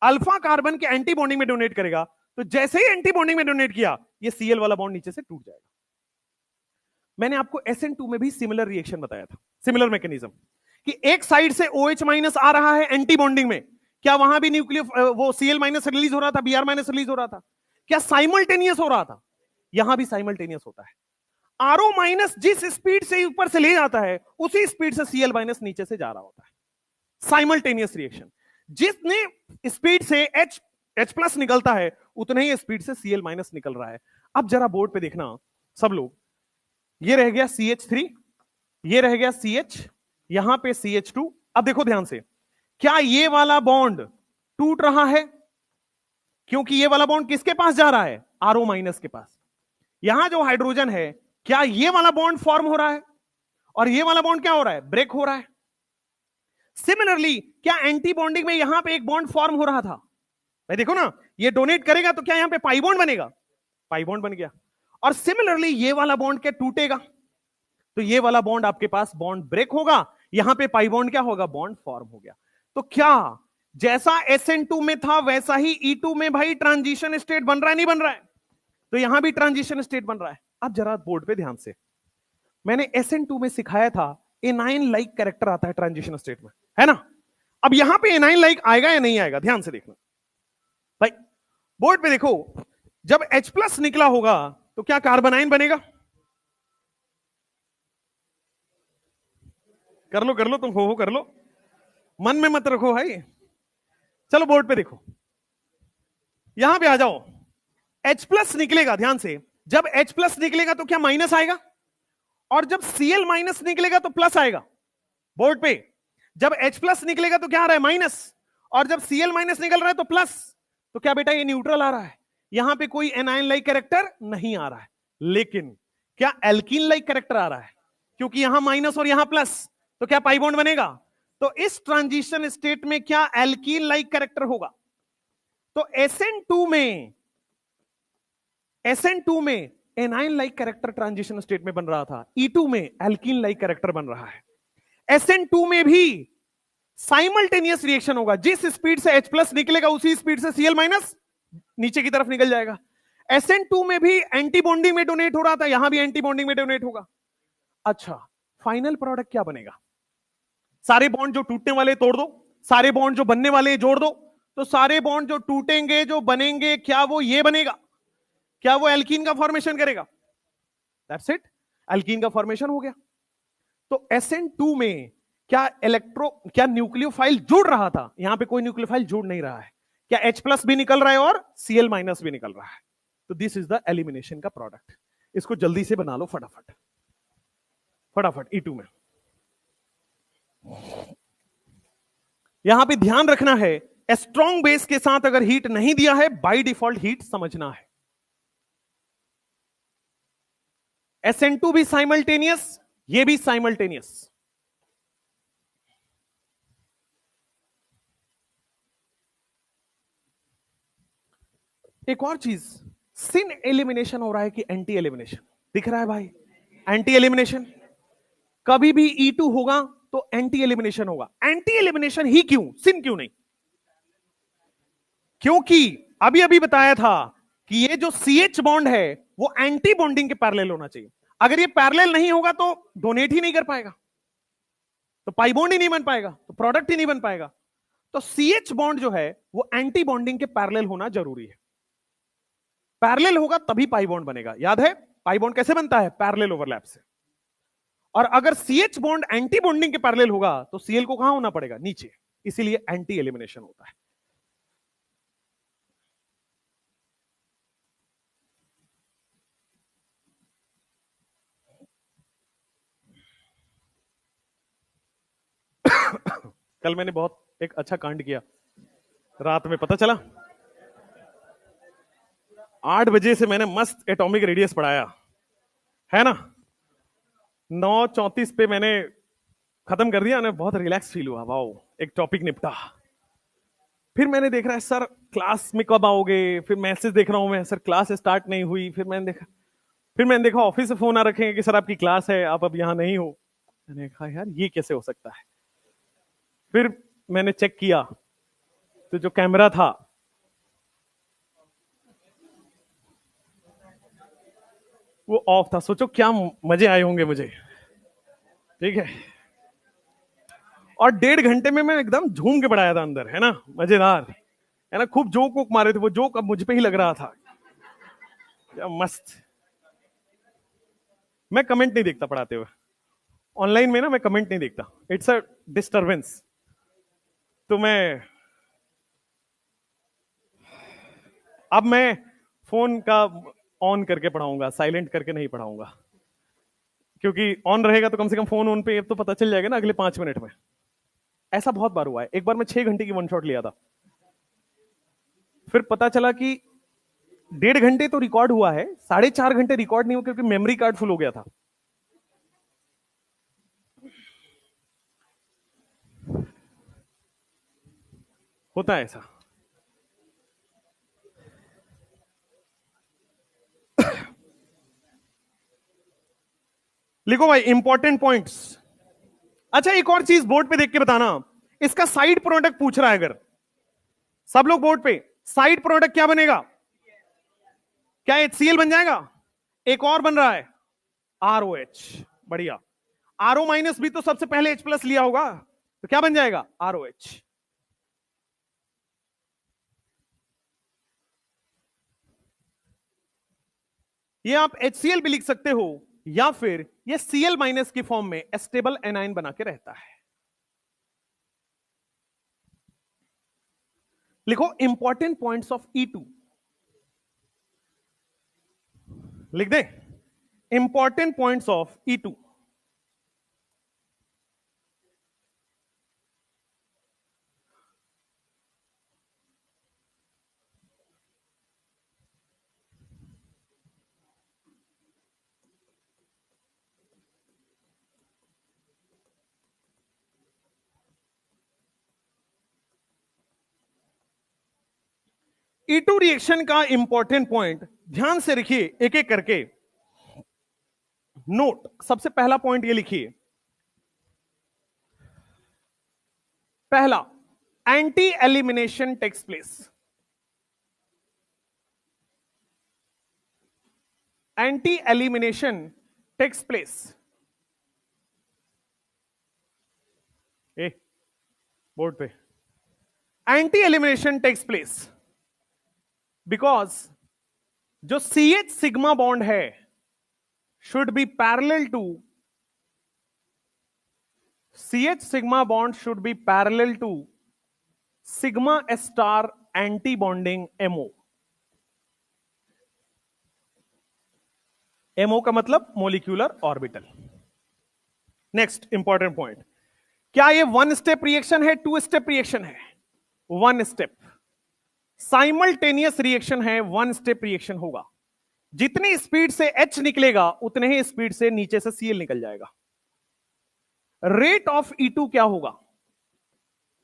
अल्फा कार्बन के एंटी बॉन्डिंग में डोनेट करेगा, तो जैसे ही एंटी बॉन्डिंग में डोनेट किया ये Cl वाला बॉन्ड नीचे से टूट जाएगा। मैंने आपको SN2 में भी सिमिलर रिएक्शन बताया था, सिमिलर मैकेनिज्म, कि एक साइड से OH- आ रहा है एंटी बॉन्डिंग में, क्या वहां भी न्यूक्लियो वो Cl- रिलीज हो रहा था, Br- रिलीज हो रहा था, क्या साइमल्टेनियस हो रहा था? यहां भी साइमल्टेनियस होता है। RO- जिस स्पीड से ऊपर से ले जाता है उसी स्पीड से Cl- नीचे से जा रहा होता है, साइमल्टेनियस रिएक्शन। जितने स्पीड से H+ निकलता है उतने ही स्पीड से Cl- निकल रहा है। अब जरा बोर्ड पे देखना सब लोग, ये रह गया CH3, ये रह गया CH, यहां पे CH2। अब देखो ध्यान से, क्या ये वाला बॉन्ड टूट रहा है? क्योंकि ये वाला बॉन्ड किसके पास जा रहा है, RO- के पास। यहां जो हाइड्रोजन है, क्या ये वाला बॉन्ड फॉर्म हो रहा है और ये वाला बॉन्ड क्या हो रहा है, ब्रेक हो रहा है। सिमिलरली क्या एंटी बॉन्डिंग में यहां पे एक बॉन्ड फॉर्म हो रहा था? भाई देखो ना, ये डोनेट करेगा तो क्या यहां पे पाई बॉन्ड बनेगा, पाई बॉन्ड बन गया। और सिमिलरली ये वाला बॉन्ड क्या टूटेगा, तो ये वाला बॉन्ड आपके पास बॉन्ड ब्रेक होगा, यहां पे पाई बॉन्ड क्या होगा, बॉन्ड फॉर्म हो गया। तो क्या जैसा SN2 में था वैसा ही E2 में भाई ट्रांजिशन स्टेट बन रहा है, नहीं बन रहा है? तो यहां भी ट्रांजिशन स्टेट बन रहा है। अब जरा बोर्ड पे ध्यान से, मैंने SN2 में सिखाया था एनाइन लाइक कैरेक्टर आता है ट्रांजिशन स्टेट में, है ना। अब यहां पे एनाइन लाइक आएगा या नहीं आएगा, ध्यान से देखना भाई। बोर्ड पे देखो, जब H+ निकला होगा तो क्या कार्बनाइन बनेगा? कर लो तुम, हो कर लो, मन में मत रखो भाई। चलो बोर्ड पे देखो, यहां पे आ जाओ। H+ निकलेगा, ध्यान से, जब H+ निकलेगा तो क्या माइनस आएगा, और जब Cl- निकलेगा तो प्लस आएगा। बोर्ड पे जब H+ निकलेगा तो क्या आ रहा है, माइनस, और जब Cl- निकल रहा है तो प्लस। तो क्या बेटा ये न्यूट्रल आ रहा है, यहां पे कोई एनाइन लाइक कैरेक्टर नहीं आ रहा है। लेकिन क्या एल्कीन लाइक कैरेक्टर आ रहा है, क्योंकि यहां माइनस और यहां प्लस, तो क्या पाई बॉन्ड बनेगा। तो इस ट्रांजिशन स्टेट में क्या एल्कीन लाइक कैरेक्टर होगा। तो SN2 में A9 like character transition state में बन रहा था, E2 में एल्कीन लाइक कैरेक्टर बन रहा है। SN2 में भी साइमल्टेनियस रिएक्शन होगा, जिस स्पीड से H+ निकलेगा उसी स्पीड से Cl- नीचे की तरफ निकल जाएगा। SN2 में भी एंटी बॉन्डिंग में डोनेट हो रहा था, यहां भी एंटी बॉन्डिंग में डोनेट होगा। अच्छा, फाइनल प्रोडक्ट क्या बनेगा, सारे बॉन्ड जो टूटने वाले तोड़ दो, सारे बॉन्ड जो बनने वाले जोड़ दो, तो सारे बॉन्ड जो टूटेंगे जो बनेंगे, क्या वो ये बनेगा, क्या वो एल्कीन का फॉर्मेशन करेगा? दैट्स इट, एल्कीन का फॉर्मेशन हो गया। तो SN2 में क्या न्यूक्लियोफाइल जुड़ रहा था, यहां पे कोई न्यूक्लियोफाइल जुड़ नहीं रहा है। क्या H+ भी निकल रहा है और Cl- भी निकल रहा है। तो दिस इज द एलिमिनेशन का प्रोडक्ट। इसको जल्दी से बना लो फटाफट फटाफट। E2 में यहां पे ध्यान रखना है, स्ट्रॉन्ग बेस के साथ अगर हीट नहीं दिया है, बाय डिफॉल्ट हीट समझना है। SN2 भी साइमल्टेनियस, ये भी साइमल्टेनियस। एक और चीज, सिन एलिमिनेशन हो रहा है कि एंटी एलिमिनेशन, दिख रहा है भाई, एंटी एलिमिनेशन। कभी भी E2 होगा तो एंटी एलिमिनेशन होगा। एंटी एलिमिनेशन ही क्यों, सिन क्यों नहीं? क्योंकि अभी अभी बताया था कि ये जो CH बॉन्ड है वो एंटी बॉन्डिंग के पैरेलल होना चाहिए। अगर ये पैरेलल नहीं होगा तो डोनेट ही नहीं कर पाएगा, तो पाई बॉन्ड ही नहीं बन पाएगा, तो प्रोडक्ट ही नहीं बन पाएगा। तो CH बॉन्ड जो है वो एंटी बॉन्डिंग के पैरेलल होना जरूरी है। पैरेलल होगा तभी पाई बॉन्ड बनेगा। याद है पाई बॉन्ड कैसे बनता है? पैरेलल ओवरलैप से। और अगर CH बॉन्ड एंटी बॉन्डिंग के पैरेलल होगा तो Cl को कहां होना पड़ेगा? नीचे। इसीलिए एंटी एलिमिनेशन होता है। कल मैंने बहुत एक अच्छा कांड किया। रात में पता चला 8 बजे से मैंने मस्त एटॉमिक रेडियस पढ़ाया है ना, 9:34 पे मैंने खत्म कर दिया। बहुत रिलैक्स फील हुआ, वाओ एक टॉपिक निपटा। फिर मैंने देख रहा है सर क्लास में कब आओगे, फिर मैसेज देख रहा हूं मैं, सर क्लास स्टार्ट नहीं हुई। फिर मैंने देखा ऑफिस से फोन आ रखे हैं कि सर आपकी क्लास है, आप अब यहां नहीं हो। मैंने कहा यार ये कैसे हो सकता है। फिर मैंने चेक किया तो जो कैमरा था वो ऑफ था। सोचो क्या मजे आए होंगे मुझे, ठीक है। और 1.5 घंटे में मैं एकदम झूम के पढ़ाया था अंदर, है ना, मजेदार, है ना। खूब जोक वोक मारे थे, वो जोक अब मुझ पे ही लग रहा था। क्या मस्त। मैं कमेंट नहीं देखता पढ़ाते हुए ऑनलाइन में ना, मैं कमेंट नहीं देखता, इट्स अ डिस्टरबेंस। तो अब मैं फोन का ऑन करके पढ़ाऊंगा, साइलेंट करके नहीं पढ़ाऊंगा, क्योंकि ऑन रहेगा तो कम से कम फोन ऑन पे तो पता चल जाएगा ना अगले 5 मिनट में। ऐसा बहुत बार हुआ है। एक बार मैं 6 घंटे की वन शॉट लिया था, फिर पता चला कि 1.5 घंटे तो रिकॉर्ड हुआ है, 4.5 घंटे रिकॉर्ड नहीं हुआ क्योंकि मेमोरी कार्ड फुल हो गया था। होता है ऐसा। लिखो भाई इंपॉर्टेंट पॉइंट्स। अच्छा एक और चीज बोर्ड पे देख के बताना, इसका साइड प्रोडक्ट पूछ रहा है अगर। सब लोग बोर्ड पे, साइड प्रोडक्ट क्या बनेगा? क्या HCl बन जाएगा? एक और बन रहा है ROH। बढ़िया। RO माइनस भी तो सबसे पहले H+ लिया होगा, तो क्या बन जाएगा? ROH। ये आप HCl भी लिख सकते हो, या फिर ये Cl- की फॉर्म में स्टेबल एनाइन बना के रहता है। लिखो इंपॉर्टेंट पॉइंट्स ऑफ E2, लिख दे important points of E2। E2 reaction का इंपॉर्टेंट पॉइंट ध्यान से लिखिए एक एक करके। नोट, सबसे पहला पॉइंट ये लिखिए, पहला, anti elimination takes place. Anti elimination takes place. A board पे, anti elimination takes place because जो CH सिग्मा बॉन्ड है should be parallel to CH sigma bond should be parallel to sigma star anti bonding MO। MO का मतलब molecular orbital. Next important point, क्या ये 1 step reaction है, 2 step reaction है? 1 step. Simultaneous reaction है, 1 step reaction होगा। जितनी speed से H निकलेगा उतने ही स्पीड से नीचे से Cl निकल जाएगा। रेट ऑफ E2 क्या होगा?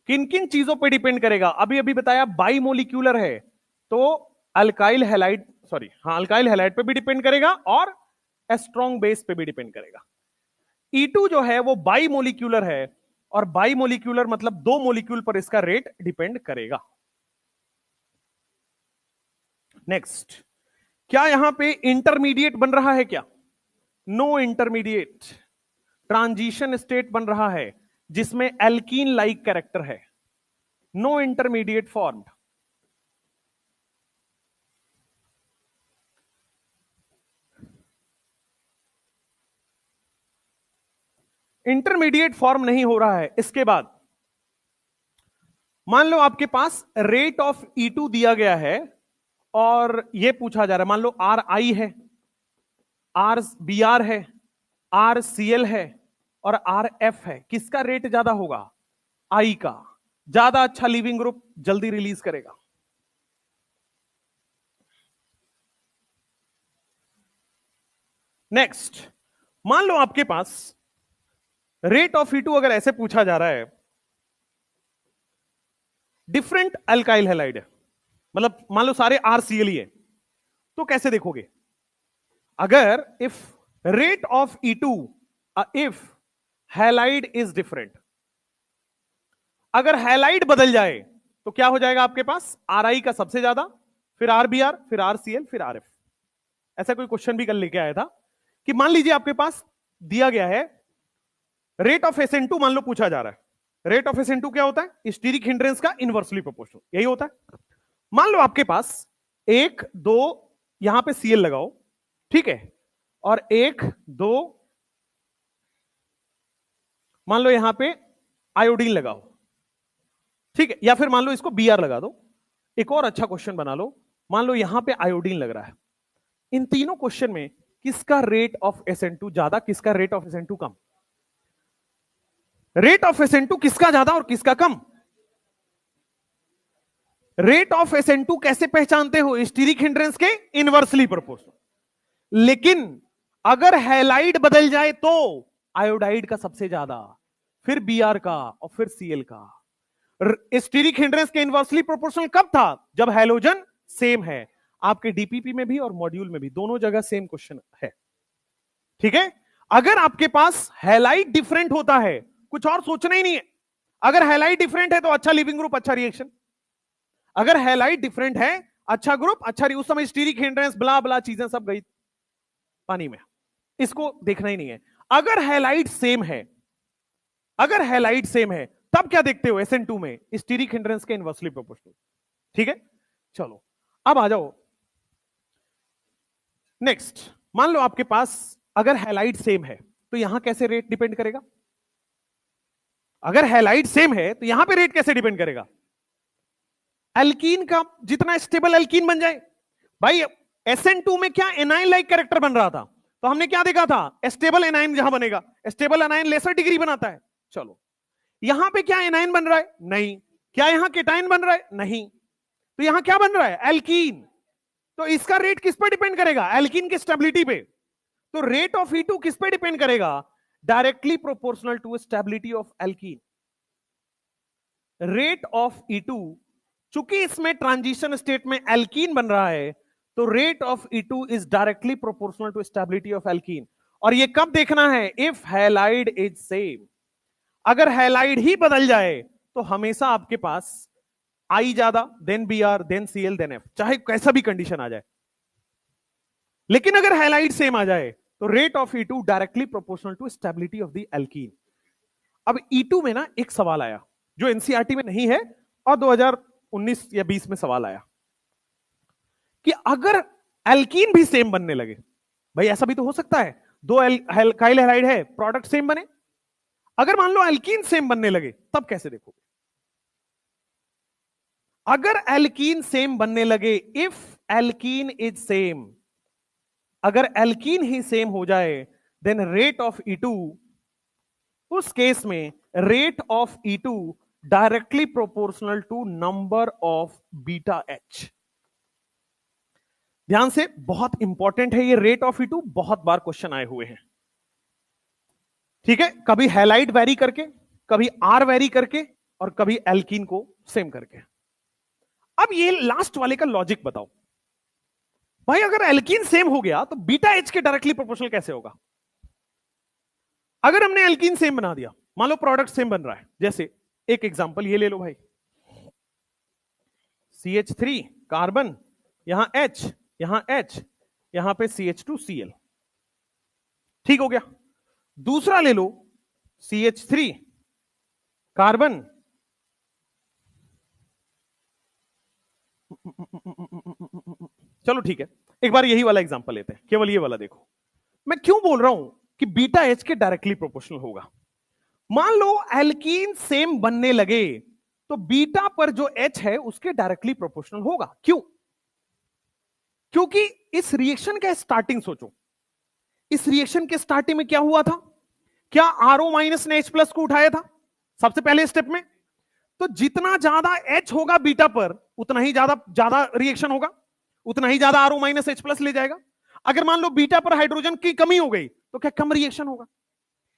किन किन चीजों पे डिपेंड करेगा? अभी अभी बताया बाई मोलिक्यूलर है, तो अल्काइल हैलाइड, अल्काइल हैलाइड पे भी डिपेंड करेगा और स्ट्रॉन्ग बेस पे भी डिपेंड करेगा। E2 जो है वो बाई मोलिक्यूलर है, और बाई मोलिक्यूलर मतलब दो मोलिक्यूल पर इसका रेट डिपेंड करेगा। नेक्स्ट, क्या यहां पे इंटरमीडिएट बन रहा है क्या? No intermediate. ट्रांजिशन स्टेट बन रहा है जिसमें एल्कीन लाइक कैरेक्टर है। No intermediate formed. Intermediate form नहीं हो रहा है। इसके बाद मान लो आपके पास रेट ऑफ E2 दिया गया है और यह पूछा जा रहा है, मान लो RI है, RBr है, RCl है और RF है, किसका रेट ज्यादा होगा? I का। ज्यादा अच्छा लीविंग ग्रुप जल्दी रिलीज करेगा। नेक्स्ट, मान लो आपके पास रेट ऑफ E2 अगर ऐसे पूछा जा रहा है, डिफरेंट अल्काइल हैलाइड है, मतलब मान लो सारे RCl ही है, तो कैसे देखोगे? अगर if rate of E2 if halide is different, अगर हैलाइड बदल जाए तो क्या हो जाएगा आपके पास? RI का सबसे ज्यादा, फिर RBr, फिर RCl, फिर RF। ऐसा कोई क्वेश्चन भी कल लेके आया था कि मान लीजिए आपके पास दिया गया है रेट ऑफ SN2, मान लो पूछा जा रहा है, रेट ऑफ SN2 क्या होता है? स्टीरिक हिंड्रेंस का इनवर्सली प्रोपोर्शनल, यही होता है। मान लो आपके पास 1 2 यहां पे Cl लगाओ, ठीक है, और 1 2 मान लो यहां पे आयोडीन लगाओ, ठीक है, या फिर मान लो इसको Br लगा दो। एक और अच्छा क्वेश्चन बना लो, मान लो यहां पे आयोडीन लग रहा है। इन तीनों क्वेश्चन में किसका रेट ऑफ SN2 ज्यादा, किसका rate of SN2 come? Rate of SN2 किसका ज्यादा और किसका कम? रेट ऑफ SN2 कैसे पहचानते हो? स्टीरिक हिंड्रेंस के इनवर्सली प्रोपोर्शनल। लेकिन अगर हैलाइड बदल जाए तो आयोडाइड का सबसे ज्यादा, फिर Br का और फिर Cl का। स्टीरिक हिंड्रेंस के इनवर्सली प्रोपोर्शनल कब था? जब हैलोजन सेम है। आपके डीपीपी में भी और मॉड्यूल में भी दोनों जगह सेम क्वेश्चन है, ठीक है। अगर आपके पास हैलाइड डिफरेंट होता है, कुछ और सोचना ही नहीं है। अगर हैलाइड डिफरेंट है तो अच्छा लिविंग ग्रुप, अच्छा रिएक्शन। अगर हैलाइड डिफरेंट है, अच्छा ग्रुप, अच्छा उस समय स्टीरिक हिंड्रेंस ब्ला ब्ला चीजें सब गई पानी में, इसको देखना ही नहीं है। अगर हैलाइड सेम है, अगर हैलाइड सेम है तब क्या देखते हो? SN2 में स्टीरिक हिंड्रेंस के इनवर्सली प्रोपोर्शनल, ठीक है। चलो अब आ जाओ नेक्स्ट। मान लो आपके पास अगर हैलाइड सेम है तो यहां कैसे रेट डिपेंड करेगा? अगर हैलाइड सेम है तो यहां पे रेट कैसे डिपेंड करेगा? एल्कीन का जितना स्टेबल एल्कीन बन जाए। भाई SN2 में क्या एनाइन लाइक कैरेक्टर बन रहा था, तो हमने क्या देखा था? स्टेबल एनाइन जहां बनेगा, स्टेबल एनाइन लेसर डिग्री बनाता है। चलो यहां पे क्या एनाइन बन रहा है? नहीं। क्या यहां केटाइन बन रहा है? नहीं। तो यहां क्या बन रहा है? एल्कीन। तो इसका रेट किस पर डिपेंड करेगा? एल्कीन की स्टेबिलिटी पे। तो रेट ऑफ E2 किस पे डिपेंड करेगा? Directly proportional to stability of alkene. Rate of E2, चूंकि इसमें ट्रांजिशन स्टेट में एल्कीन बन रहा है, तो rate of E2 is directly proportional to stability of alkene. और ये कब देखना है? If halide is same. अगर हैलाइड ही बदल जाए तो हमेशा आपके पास I ज्यादा, then Br, then Cl, then F, चाहे कैसा भी कंडीशन आ जाए। लेकिन अगर हैलाइड सेम आ जाए तो rate of E2 directly proportional to stability of the alkene. अब E2 में ना एक सवाल आया जो एनसीईआरटी में नहीं है और 2019 या 20 में सवाल आया कि अगर एल्कीन भी सेम बनने लगे, भाई ऐसा भी तो हो सकता है, दो एल्काइल हैलाइड है, प्रोडक्ट सेम बने। अगर मान लो एल्कीन सेम बनने लगे तब कैसे देखोगे? अगर एल्कीन सेम बनने लगे, इफ एल्कीन इज सेम, अगर एल्कीन ही सेम हो जाए, देन रेट ऑफ E2, उस केस में rate of E2 directly proportional to number of beta H। ध्यान से, बहुत इंपॉर्टेंट है ये रेट ऑफ E2, बहुत बार क्वेश्चन आए हुए हैं, ठीक है। कभी हैलाइड वेरी करके, कभी R वेरी करके, और कभी एल्कीन को सेम करके। अब ये लास्ट वाले का लॉजिक बताओ भाई, अगर एल्कीन सेम हो गया तो बीटा H के डायरेक्टली प्रोपोर्शनल कैसे होगा? अगर हमने एल्कीन सेम बना दिया, मान लो प्रोडक्ट सेम बन रहा है, जैसे एक एग्जांपल ये ले लो भाई, CH3 कार्बन, यहां H, यहां H, यहां पे CH2Cl, ठीक हो गया। दूसरा ले लो CH3 कार्बन, चलो ठीक है, एक बार यही वाला एग्जांपल लेते हैं, केवल ये वाला देखो। मैं क्यों बोल रहा हूं कि बीटा H के डायरेक्टली प्रोपोर्शनल होगा। मान लो एल्कीन सेम बनने लगे तो बीटा पर जो H है उसके डायरेक्टली प्रोपोर्शनल होगा। क्यों? क्योंकि इस रिएक्शन का स्टार्टिंग सोचो, इस रिएक्शन के स्टार्टिंग में क्या हुआ था? क्या RO माइनस ने H प्लस को उठाया था सबसे पहले स्टेप में? तो जितना ज्यादा H होगा बीटा पर उतना ही ज्यादा रिएक्शन होगा, उतना ही ज्यादा RO माइनस H प्लस ले जाएगा। अगर मान लो बीटा पर हाइड्रोजन की कमी हो गई तो क्या कम रिएक्शन होगा?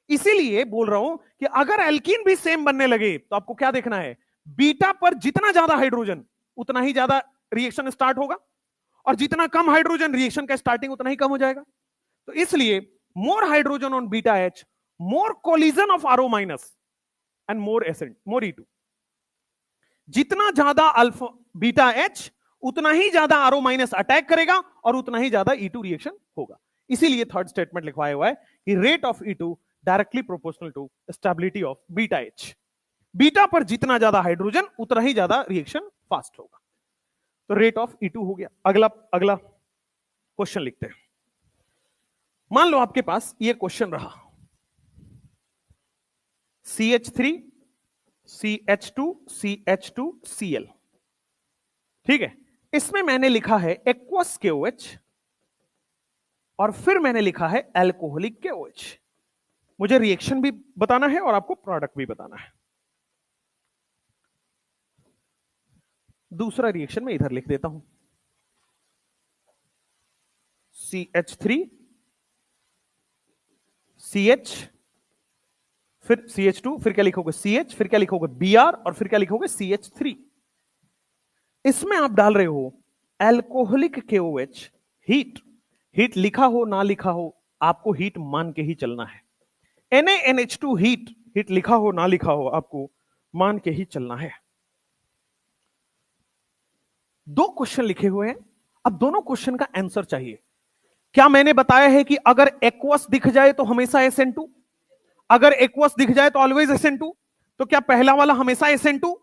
इसीलिए बोल रहा हूं कि अगर एल्कीन भी सेम बनने लगे तो आपको क्या देखना है, बीटा पर जितना ज्यादा हाइड्रोजन उतना ही ज्यादा रिएक्शन स्टार्ट होगा, और जितना कम हाइड्रोजन रिएक्शन का स्टार्टिंग उतना ही कम हो जाएगा। तो इसलिए more hydrogen on beta H, more collision of RO minus and more E2। जितना ज्यादा अल्फा बीटा H उतना ही ज्यादा RO माइनस अटैक करेगा और उतना ही ज्यादा E2 रिएक्शन होगा। इसीलिए थर्ड स्टेटमेंट लिखवाया हुआ है कि rate of E2 directly proportional to stability of beta H। Beta पर जितना ज्यादा हाइड्रोजन उतना ही ज्यादा रिएक्शन फास्ट होगा। तो रेट ऑफ E2 हो गया। अगला क्वेश्चन लिखते हैं। मान लो आपके पास ये क्वेश्चन रहा, CH3 CH2 CH2 Cl, ठीक है। इसमें मैंने लिखा है एक्वस KOH और फिर मैंने लिखा है एल्कोहलिक KOH। मुझे रिएक्शन भी बताना है और आपको प्रोडक्ट भी बताना है। दूसरा रिएक्शन में इधर लिख देता हूं, CH3 CH, फिर CH2, फिर क्या लिखोगे CH, फिर क्या लिखोगे Br और फिर क्या लिखोगे CH3। इसमें आप डाल रहे हो एल्कोहलिक KOH। हीट लिखा हो ना लिखा हो आपको हीट मान के ही चलना है। NaNH2 हीट लिखा हो ना लिखा हो आपको मान के ही चलना है। दो क्वेश्चन लिखे हुए हैं, अब दोनों क्वेश्चन का आंसर चाहिए। क्या मैंने बताया है कि अगर एक्वस दिख जाए तो हमेशा SN2, अगर एक्वस दिख जाए तो ऑलवेज SN2? तो क्या पहला वाला हमेशा SN2?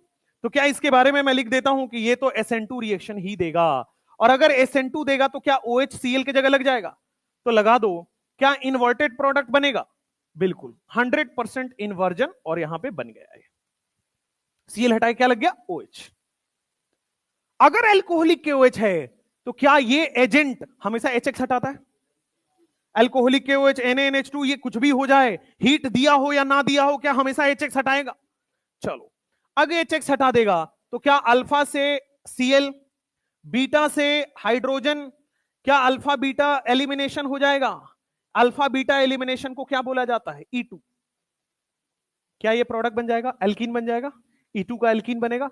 तो क्या इसके बारे में मैं लिख देता हूं कि ये तो SN2 रिएक्शन ही देगा, और अगर SN2 देगा तो क्या OH Cl की जगह लग जाएगा? तो लगा दो। क्या इन्वर्टेड प्रोडक्ट बनेगा? बिल्कुल 100% इन्वर्जन, और यहां पे बन गया है। Cl हटाए क्या लग गया? OH। अगर एल्कोहलिक KOH है तो क्या ये एजेंट हमेशा HX हटाता है? एल्कोहलिक KOH NaNH2 ये कुछ भी हो जाए, हीट दिया हो या ना दिया हो, क्या हमेशा HX हटाएगा? चलो, अगर HX हटा देगा तो क्या अल्फा से Cl, बीटा से हाइड्रोजन, क्या अल्फा बीटा एलिमिनेशन हो जाएगा? अल्फा बीटा एलिमिनेशन को क्या बोला जाता है? E2। क्या ये प्रोडक्ट बन जाएगा? एल्कीन बन जाएगा। E2 का एल्कीन बनेगा।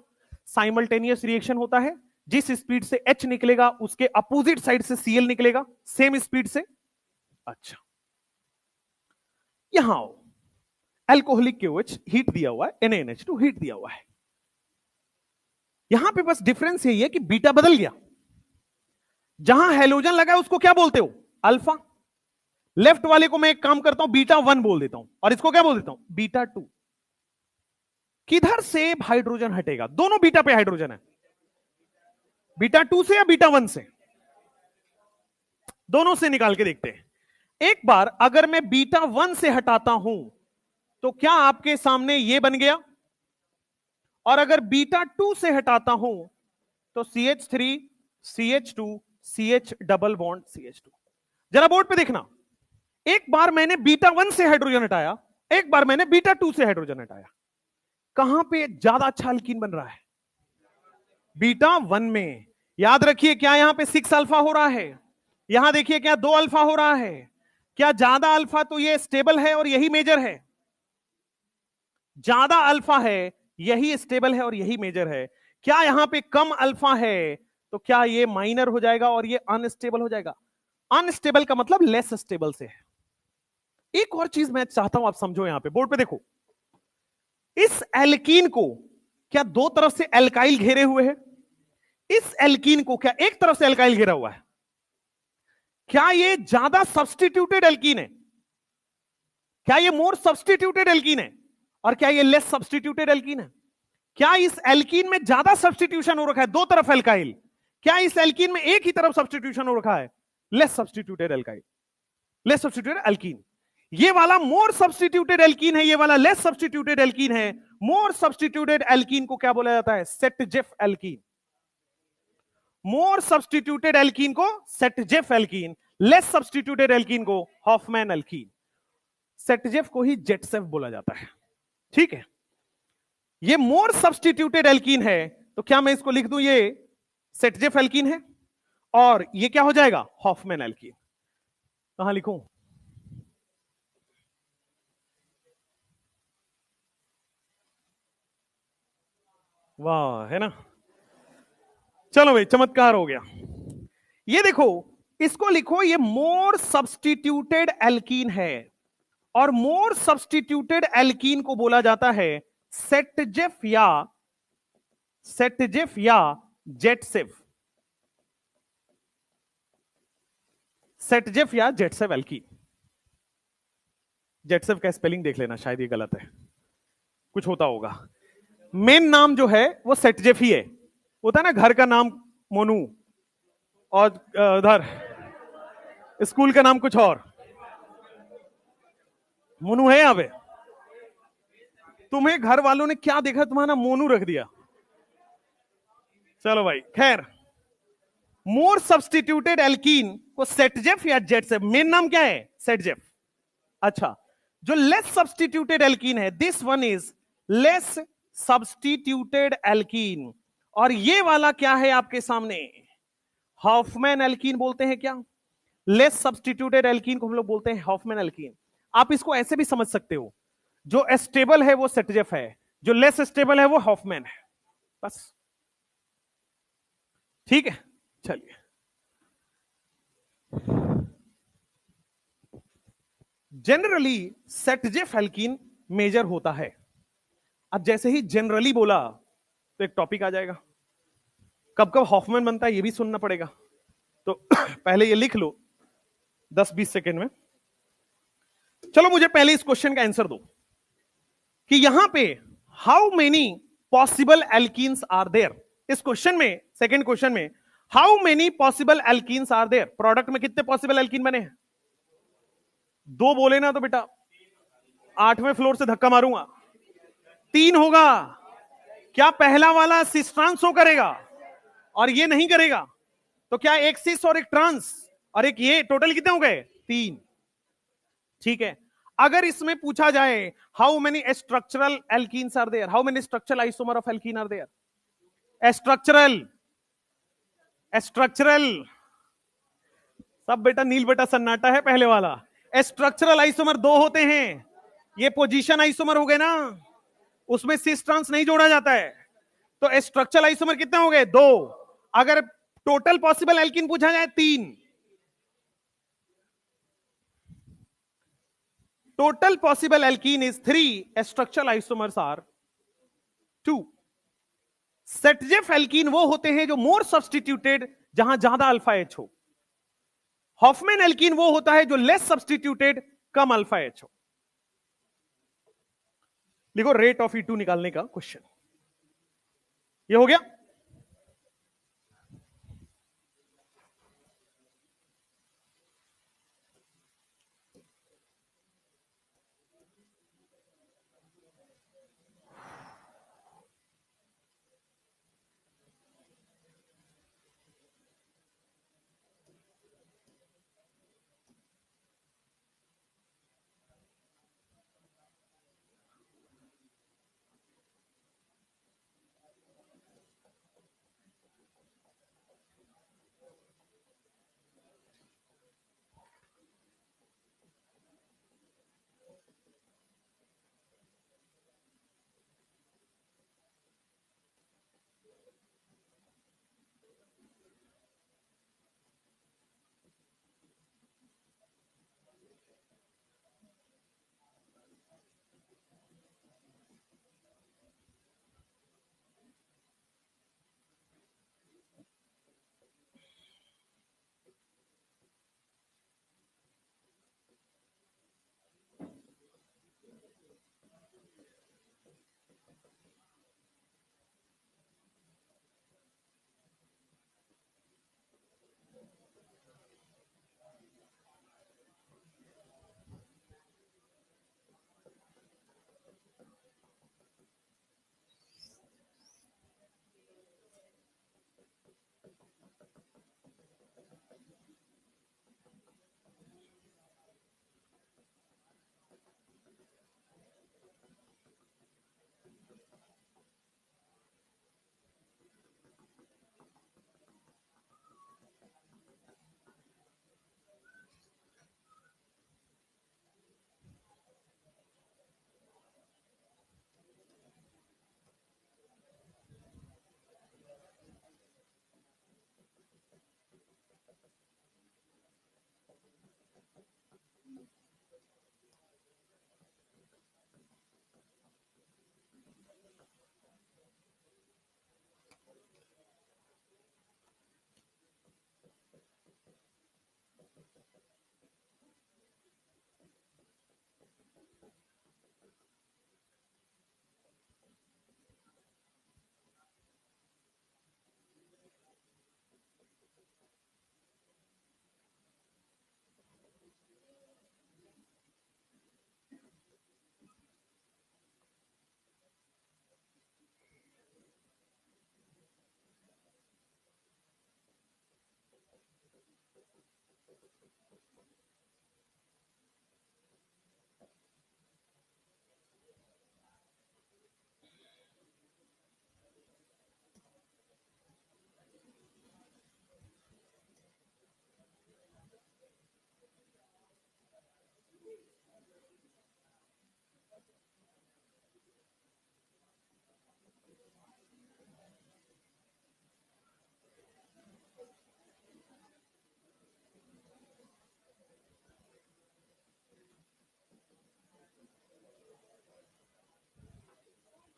साइमल्टेनियस रिएक्शन होता है, जिस स्पीड से H निकलेगा उसके अपोजिट साइड से Cl निकलेगा सेम स्पीड से। अच्छा, यहां आओ, एल्कोहलिक KOH हीट दिया हुआ है, NaNH2 हीट दिया हुआ है। यहां पे बस डिफरेंस यही है कि बीटा बदल गया। जहां हेलोजन लगा है उसको क्या बोलते हो? अल्फा। लेफ्ट वाले को मैं एक काम करता हूं, β1 बोल देता हूं, और इसको क्या बोल देता हूं? β2। किधर से हाइड्रोजन हटेगा? दोनों बीटा पे हाइड्रोजन है, β2 से या β1 से? दोनों से निकाल के देखते हैं। एक बार अगर मैं β1 से हटाता हूं तो क्या आपके सामने ये बन गया, और अगर β2 से हटाता हूं तो CH3 CH2 CH double bond CH2। जरा बोर्ड पे देखना, एक बार मैंने β1 से हाइड्रोजन हटाया, एक बार मैंने β2 से हाइड्रोजन हटाया। कहां पे ज्यादा अच्छा अल्कीन बन रहा है? β1 में। याद रखिए, क्या यहां पे 6 अल्फा हो रहा है? यहां देखिए, क्या 2 अल्फा हो रहा है? क्या ज्यादा अल्फा तो ये स्टेबल है और यही मेजर है? ज्यादा अल्फा है यही स्टेबल है और यही मेजर है। क्या यहां पे कम अल्फा है तो क्या ये माइनर हो जाएगा और ये अनस्टेबल हो जाएगा? अनस्टेबल का मतलब लेस स्टेबल से है। एक और चीज मैं चाहता हूं आप समझो, यहां पे बोर्ड पे देखो, इस एल्कीन को क्या दो तरफ से एल्काइल घेरे हुए है? इस एल्कीन को क्या एक तरफ से एल्काइल घेरा हुआ है? क्या ये ज्यादा सब्स्टिट्यूटेड एल्कीन है? क्या ये मोर सब्स्टिट्यूटेड एल्कीन है? और क्या ये लेस सब्स्टिट्यूटेड एल्कीन है? क्या इस एल्कीन में ज्यादा सब्स्टिट्यूशन हो रखा है, दो तरफ एल्काइल? क्या इस एल्कीन में एक ही तरफ सब्स्टिट्यूशन हो रखा है, less substituted alkyl, less substituted alkene? ये वाला मोर सब्स्टिट्यूटेड एल्कीन है, ये वाला लेस सब्स्टिट्यूटेड एल्कीन है। मोर सब्स्टिट्यूटेड एल्कीन को क्या बोला जाता है? Saytzeff alkene. More substituted alkene को Saytzeff alkene, less substituted alkene को हॉफमैन एल्कीन। सेटजेफ को ही जेटसेफ बोला जाता है, ठीक है? ये मोर सब्स्टिट्यूटेड एल्कीन है, तो क्या मैं इसको लिख दूं ये सेटजेफ एल्कीन है, और ये क्या हो जाएगा? Hofmann alkene. कहां लिखूं? वाह, है ना? चलो भाई, चमत्कार हो गया। ये देखो, इसको लिखो, ये मोर सब्स्टिट्यूटेड एल्कीन है, और मोर सब्स्टिट्यूटेड एल्कीन को बोला जाता है सेटजेफ या जेटसेफ। सेटजेफ या जेटसेफ एल्कीन। जेटसेफ का स्पेलिंग देख लेना, शायद ये गलत है, कुछ होता होगा। मेन नाम जो है वो सेटजेफ ही है। होता है ना घर का नाम मोनू, और उधर स्कूल का नाम कुछ और। मोनू है यहां पे? तुम्हें घर वालों ने क्या देखा, तुम्हारा मोनू रख दिया? चलो भाई, खैर, मोर सब्स्टिट्यूटेड एल्कीन को सेटजेफ या जेटसेफ, मेन नाम क्या है? सेटजेफ। अच्छा, जो लेस सब्स्टिट्यूटेड एल्कीन है, this one is less substituted alkene, और ये वाला क्या है आपके सामने? हॉफमैन एल्कीन बोलते हैं क्या? लेस सब्स्टिट्यूटेड एल्कीन को हम लोग बोलते हैं हॉफमैन एल्कीन। आप इसको ऐसे भी समझ सकते हो, जो स्टेबल है वो सेटजेफ है, जो लेस स्टेबल है वो हॉफमैन है, बस। ठीक है, चलिए। जनरली सेटजेफ एल्कीन मेजर होता है। अब जैसे ही जनरली बोला तो एक टॉपिक आ जाएगा, कब कब हॉफमैन बनता है ये भी सुनना पड़ेगा। तो पहले ये लिख लो 10-20 सेकेंड में। चलो मुझे पहले इस क्वेश्चन का आंसर दो कि यहां पे how many possible alkenes are there. इस क्वेश्चन में, सेकंड क्वेश्चन में, how many possible alkenes are there, product में कितने पॉसिबल एल्कीन बने हैं? दो बोले ना तो बेटा 8वें फ्लोर से धक्का मारूंगा। 3 होगा। क्या पहला वाला सिस ट्रांस शो करेगा और ये नहीं करेगा? तो क्या एक सिस और एक ट्रांस और एक ये, टोटल कितने हो गए? 3। ठीक है। अगर इसमें पूछा जाए how many structural alkenes are there, how many structural isomer of alkene are there? Structural, structural, सब बेटा नील बेटा सन्नाटा है पहले वाला। स्ट्रक्चरल आइसोमर 2 होते हैं, ये पोजीशन आइसोमर हो गए ना, उसमें सिस ट्रांस नहीं जोड़ा जाता है। तो स्ट्रक्चरल आइसोमर कितने हो गए? 2। अगर टोटल पॉसिबल एल्कीन पूछा जाए 3। Total possible alkene is 3, structural isomers are 2। Saytzeff alkene वो होते हैं जो मोर सब्स्टिट्यूटेड, जहां ज्यादा अल्फा एच हो। हॉफमैन एल्कीन वो होता है जो लेस सब्स्टिट्यूटेड, कम अल्फा एच हो। लिखो रेट ऑफ E2 निकालने का क्वेश्चन। ये हो गया।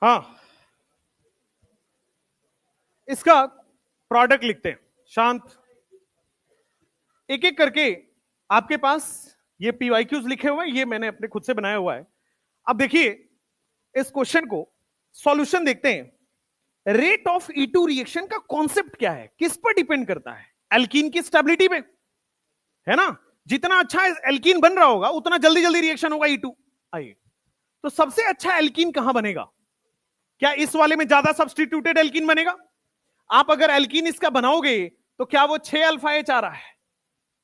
हाँ, इसका प्रोडक्ट लिखते हैं शांत, एक एक करके। आपके पास ये पीवाईक्यूज लिखे हुए हैं, ये मैंने अपने खुद से बनाया हुआ है। अब देखिए इस क्वेश्चन को सॉल्यूशन देखते हैं। रेट ऑफ E2 रिएक्शन का कॉन्सेप्ट क्या है, किस पर डिपेंड करता है? एल्कीन की स्टेबिलिटी पे, है ना। जितना अच्छा एल्कीन बन रहा होगा उतना जल्दी जल्दी रिएक्शन होगा E2। आइए, तो सबसे अच्छा एल्कीन कहां बनेगा? क्या इस वाले में ज्यादा सब्स्टिट्यूटेड एल्कीन बनेगा? आप अगर एल्कीन इसका बनाओगे तो क्या वो 6 अल्फा एच आ रहा है?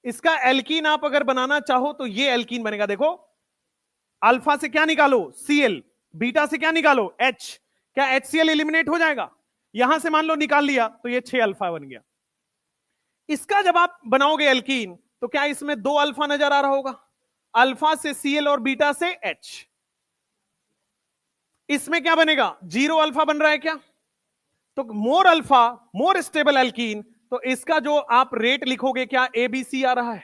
इसका एल्कीन आप अगर बनाना चाहो तो ये एल्कीन बनेगा। देखो, अल्फा से क्या निकालो Cl, बीटा से क्या निकालो H, क्या HCl एलिमिनेट हो जाएगा? यहां से मान लो निकाल लिया तो ये 6 अल्फा बन गया। इसका जब आप बनाओगे एल्कीन तो क्या इसमें 2 अल्फा नजर आ रहा होगा? अल्फा से Cl और बीटा से H। इसमें क्या बनेगा? 0 अल्फा बन रहा है क्या? तो मोर अल्फा मोर स्टेबल एल्कीन, तो इसका जो आप रेट लिखोगे क्या ABC आ रहा है?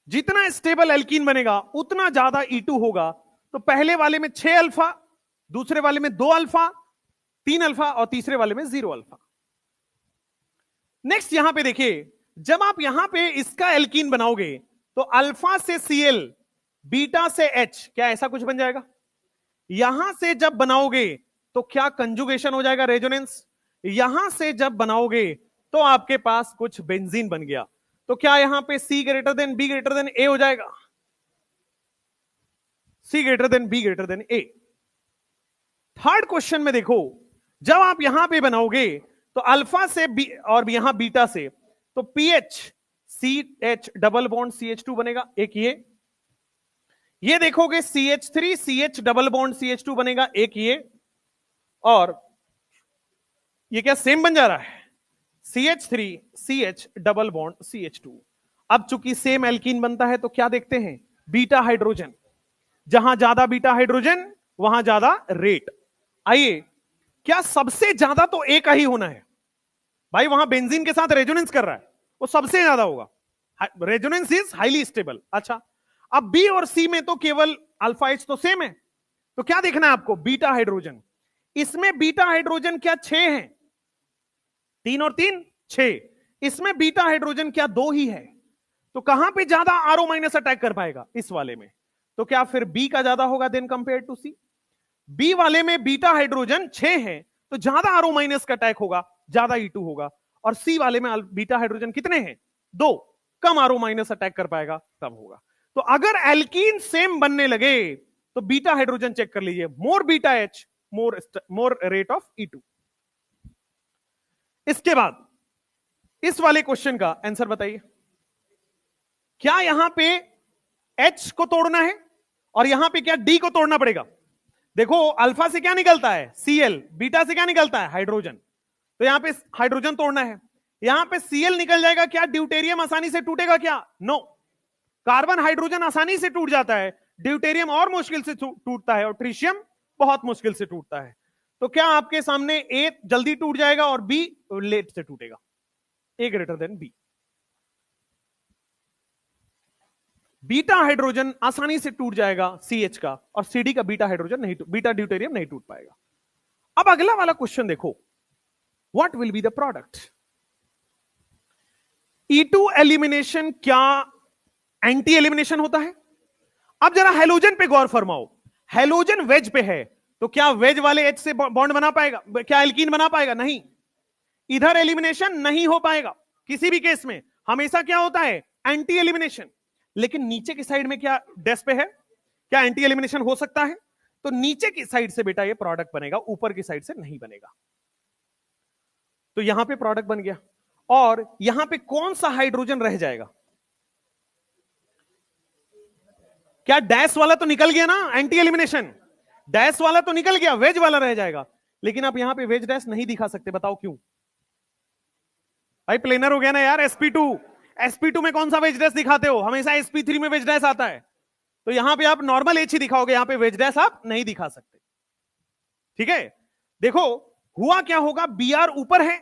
जितना स्टेबल एल्कीन बनेगा उतना ज्यादा E2 होगा। तो पहले वाले में 6 अल्फा, दूसरे वाले में 2 अल्फा, 3 अल्फा और तीसरे वाले में 0 अल्फा। नेक्स्ट यहां पे देखिए, जब आप यहां पे इसका एल्कीन बनाओगे तो अल्फा से Cl, बीटा से H, क्या ऐसा कुछ बन जाएगा? यहां से जब बनाओगे तो क्या कंजुगेशन हो जाएगा, रेजोनेंस। यहां से जब बनाओगे तो आपके पास कुछ बेंजीन बन गया। तो क्या यहां पे C greater than B greater than A हो जाएगा? C greater than B greater than A। Third question में देखो, जब आप यहां पे बनाओगे तो अल्फा से B और यहां बीटा से, तो pH CH double bond CH2 बनेगा। एक ये देखोगे CH3 CH double bond CH2 बनेगा। एक ये, और ये क्या सेम बन जा रहा है? CH3 CH double bond CH2। अब चूंकि सेम एल्कीन बनता है तो क्या देखते हैं? Beta hydrogen. जहां ज्यादा बीटा हाइड्रोजन वहां ज्यादा रेट। आइए, क्या सबसे ज्यादा तो एक का ही होना है भाई, वहां बेंजीन के साथ रेजोनेंस कर रहा है, वो सबसे ज्यादा होगा। Resonance is highly stable. अच्छा, अब बी और सी में तो केवल अल्फा एच तो सेम है, तो क्या देखना है आपको? Beta hydrogen. इसमें बीटा हाइड्रोजन क्या 6 है? 3 और 3 6। इसमें बीटा हाइड्रोजन क्या 2 ही है? तो कहां पे ज्यादा आरओ माइनस अटैक कर पाएगा? इस वाले में। तो क्या फिर बी का ज्यादा होगा then compare to C? B वाले में बीटा हाइड्रोजन 6 है तो ज्यादा आरओ माइनस का अटैक होगा, ज्यादा E2 होगा। और सी वाले में बीटा हाइड्रोजन कितने हैं? 2, कम आरओ माइनस अटैक कर पाएगा, तब होगा। तो अगर एल्कीन सेम बनने लगे तो बीटा हाइड्रोजन चेक कर लीजिए, more beta h more rate of E2। इसके बाद इस वाले क्वेश्चन का आंसर बताइए। क्या यहां पे H को तोड़ना है और यहां पे क्या D को तोड़ना पड़ेगा? देखो, अल्फा से क्या निकलता है? Cl, बीटा से क्या निकलता है? हाइड्रोजन। तो यहां पे हाइड्रोजन तोड़ना है, यहां पे Cl निकल जाएगा। क्या ड्यूटेरियम आसानी से टूटेगा क्या? नो। कार्बन हाइड्रोजन आसानी से टूट जाता है, ड्यूटेरियम और मुश्किल से टूटता है, और ट्रिशियम बहुत मुश्किल से टूटता है। तो क्या आपके सामने ए जल्दी टूट जाएगा और बी लेट से टूटेगा? A greater than b. Beta hydrogen आसानी से टूट जाएगा CH का, और CD का बीटा हाइड्रोजन नहीं, बीटा ड्यूटेरियम नहीं टूट पाएगा। अब अगला वाला क्वेश्चन देखो, what will be the product? E2 elimination क्या एंटी एलिमिनेशन होता है? अब जरा हेलोजन पे गौर फरमाओ। हेलोजन वेज पे है, तो क्या वेज वाले एच से बॉन्ड बना पाएगा? क्या एल्कीन बना पाएगा? नहीं। इधर एलिमिनेशन नहीं हो पाएगा किसी भी केस में। हमेशा क्या होता है? Anti elimination. लेकिन नीचे की साइड में क्या डेस पे है? क्या एंटी एलिमिनेशन हो सकता है? तो नीचे की साइड से बेटा ये प्रोडक्ट बनेगा, ऊपर की साइड से नहीं बनेगा। तो यहां पे प्रोडक्ट बन गया, और यहां पे कौन सा हाइड्रोजन रह जाएगा? क्या डैश वाला तो निकल गया ना, एंटी एलिमिनेशन। डैश वाला तो निकल गया, वेज वाला रह जाएगा। लेकिन आप यहां पे वेज डैश नहीं दिखा सकते, बताओ क्यों? भाई प्लेनर हो गया ना यार। sp2 sp2 में कौन सा वेज डैश दिखाते हो? हमेशा sp3 में वेज डैश आता है। तो यहां पे आप नॉर्मल एच ही दिखाओगे, यहां पे वेज डैश आप नहीं दिखा सकते। ठीक है, देखो हुआ क्या होगा, Br ऊपर है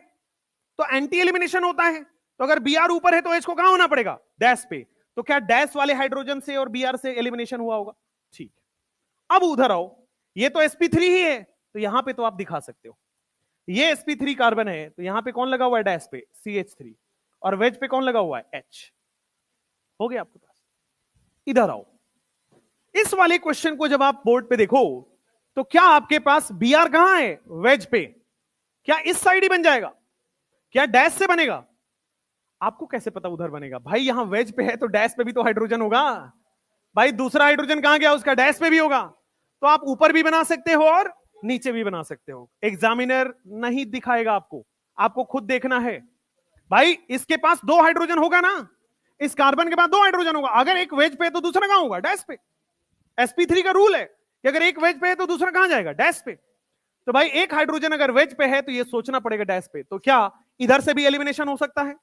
तो एंटी एलिमिनेशन होता है। तो अगर Br ऊपर है तो H को कहां होना पड़ेगा? डैश पे। तो क्या डैश वाले हाइड्रोजन से और Br से एलिमिनेशन हुआ होगा? ठीक। अब उधर आओ, ये तो sp3 ही है, तो यहां पे तो आप दिखा सकते हो। ये sp3 कार्बन है, तो यहां पे कौन लगा हुआ है डैश पे? CH3। और वेज पे कौन लगा हुआ है? H। हो गया आपके पास। इधर आओ, इस वाले क्वेश्चन को जब आप बोर्ड पे देखो तो क्या आपके पास Br कहां है? वेज पे। क्या इस साइड ही बन जाएगा? क्या डैश से बनेगा? आपको कैसे पता उधर बनेगा? भाई यहां वेज पे है तो डैश पे भी तो हाइड्रोजन होगा। भाई दूसरा हाइड्रोजन कहां गया? उसका डैश पे भी होगा। तो आप ऊपर भी बना सकते हो और नीचे भी बना सकते हो। एग्जामिनर नहीं दिखाएगा आपको, आपको खुद देखना है। भाई इसके पास दो हाइड्रोजन होगा ना, इस कार्बन के पास दो हाइड्रोजन होगा। अगर एक वेज पे है तो दूसरा कहां होगा? डैश पे। sp3 का रूल है कि अगर एक वेज पे है तो दूसरा कहां जाएगा? डैश पे। तो भाई एक हाइड्रोजन अगर वेज पे है तो ये सोचना पड़ेगा डैश पे। तो क्या इधर से भी एलिमिनेशन हो सकता है?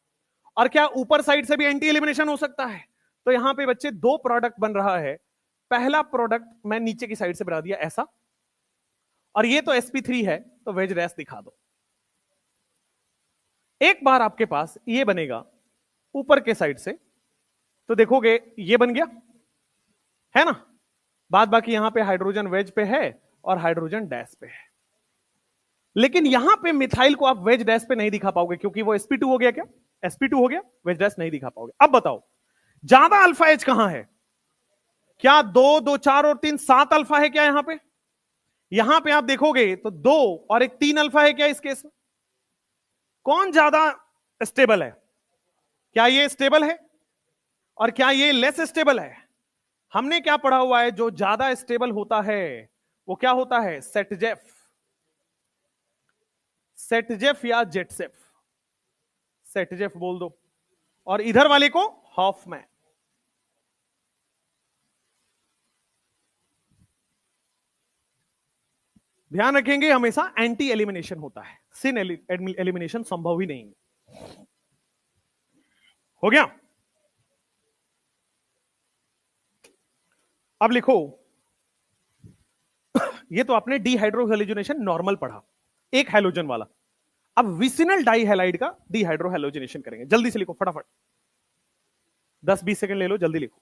और क्या ऊपर साइड से भी एंटी एलिमिनेशन हो सकता है? तो यहां पे बच्चे दो प्रोडक्ट बन रहा है। पहला प्रोडक्ट मैं नीचे की साइड से बना दिया ऐसा, और ये तो sp3 है तो वेज डैश दिखा दो। एक बार आपके पास ये बनेगा ऊपर के साइड से, तो देखोगे ये बन गया है ना। बाद बाकी यहां पे हाइड्रोजन वेज पे है और हाइड्रोजन डैश पे है। लेकिन यहां पे मिथाइल को आप वेज डैश पे नहीं दिखा पाओगे, क्योंकि वो sp2 हो गया। क्या sp2 हो गया? वेज डैश नहीं दिखा पाओगे। अब बताओ ज्यादा अल्फा एच कहां है? क्या 2, 2, 4 और 3, 7 अल्फा है क्या यहां पे? यहां पे आप देखोगे तो 2 और एक 3 अल्फा है क्या इस केस में? कौन ज्यादा स्टेबल है? क्या ये स्टेबल है और क्या ये लेस स्टेबल है? हमने क्या पढ़ा हुआ है, जो ज्यादा स्टेबल होता है वो क्या होता है? सेटजेफ, सेटजेफ या जेटसेफ। सेटजेफ बोल दो, और इधर वाले को हॉफमैन। ध्यान रखेंगे हमेशा एंटी एलिमिनेशन होता है, सिन एलिमिनेशन संभव ही नहीं। हो गया? अब लिखो, ये तो आपने डीहाइड्रो हेलोजिनेशन नॉर्मल पढ़ा, एक हेलोजन वाला। अब विसिनल डाइहैलाइड का डीहाइड्रो हेलोजिनेशन करेंगे। जल्दी से लिखो फटाफट, 10-20 सेकंड ले लो, जल्दी लिखो।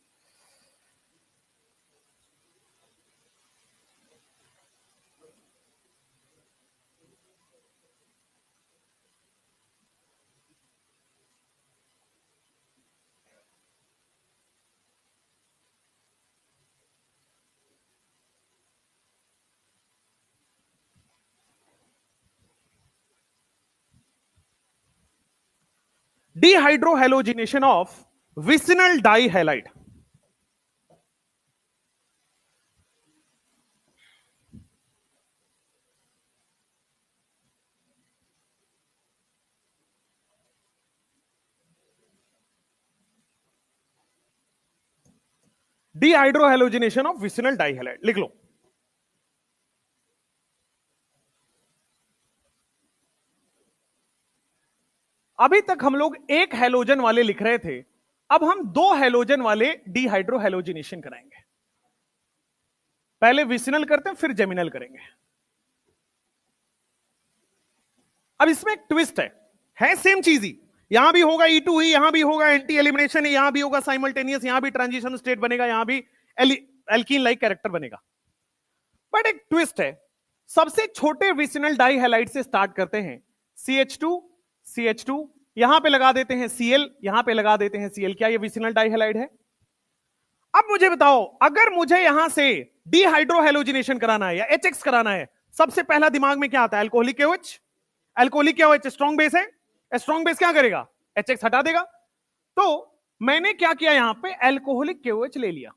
Dehydrohalogenation of vicinal dihalide. Dehydrohalogenation of vicinal dihalide लिख लो। अभी तक हम लोग एक हेलोजन वाले लिख रहे थे, अब हम दो हेलोजन वाले डीहाइड्रोहेलोजिनेशन कराएंगे। पहले विसिनल करते हैं, फिर जेमिनल करेंगे। अब इसमें एक ट्विस्ट है सेम चीज ही। यहां भी होगा E2 ही, यहां भी होगा एंटी एलिमिनेशन, यहां भी होगा साइमल्टेनियस, यहां भी ट्रांजिशन स्टेट बनेगा, यहां भी एल्कीन लाइक कैरेक्टर बनेगा। बट एक ट्विस्ट है, सबसे छोटे विसिनल डाइहैलाइड से स्टार्ट करते हैं, CH2, CH2, यहां पे लगा देते हैं Cl, यहां पे लगा देते हैं Cl। क्या ये विसिनल डाइहैलाइड है? अब मुझे बताओ, अगर मुझे यहां से डिहाइड्रोहेलोजिनेशन कराना है या HX कराना है, सबसे पहला दिमाग में क्या आता है? Alcoholic KOH। Alcoholic KOH strong base है, स्ट्रॉन्ग बेस क्या करेगा? HX हटा देगा। तो मैंने क्या किया, यहां पे अल्कोहलिक KOH ले लिया।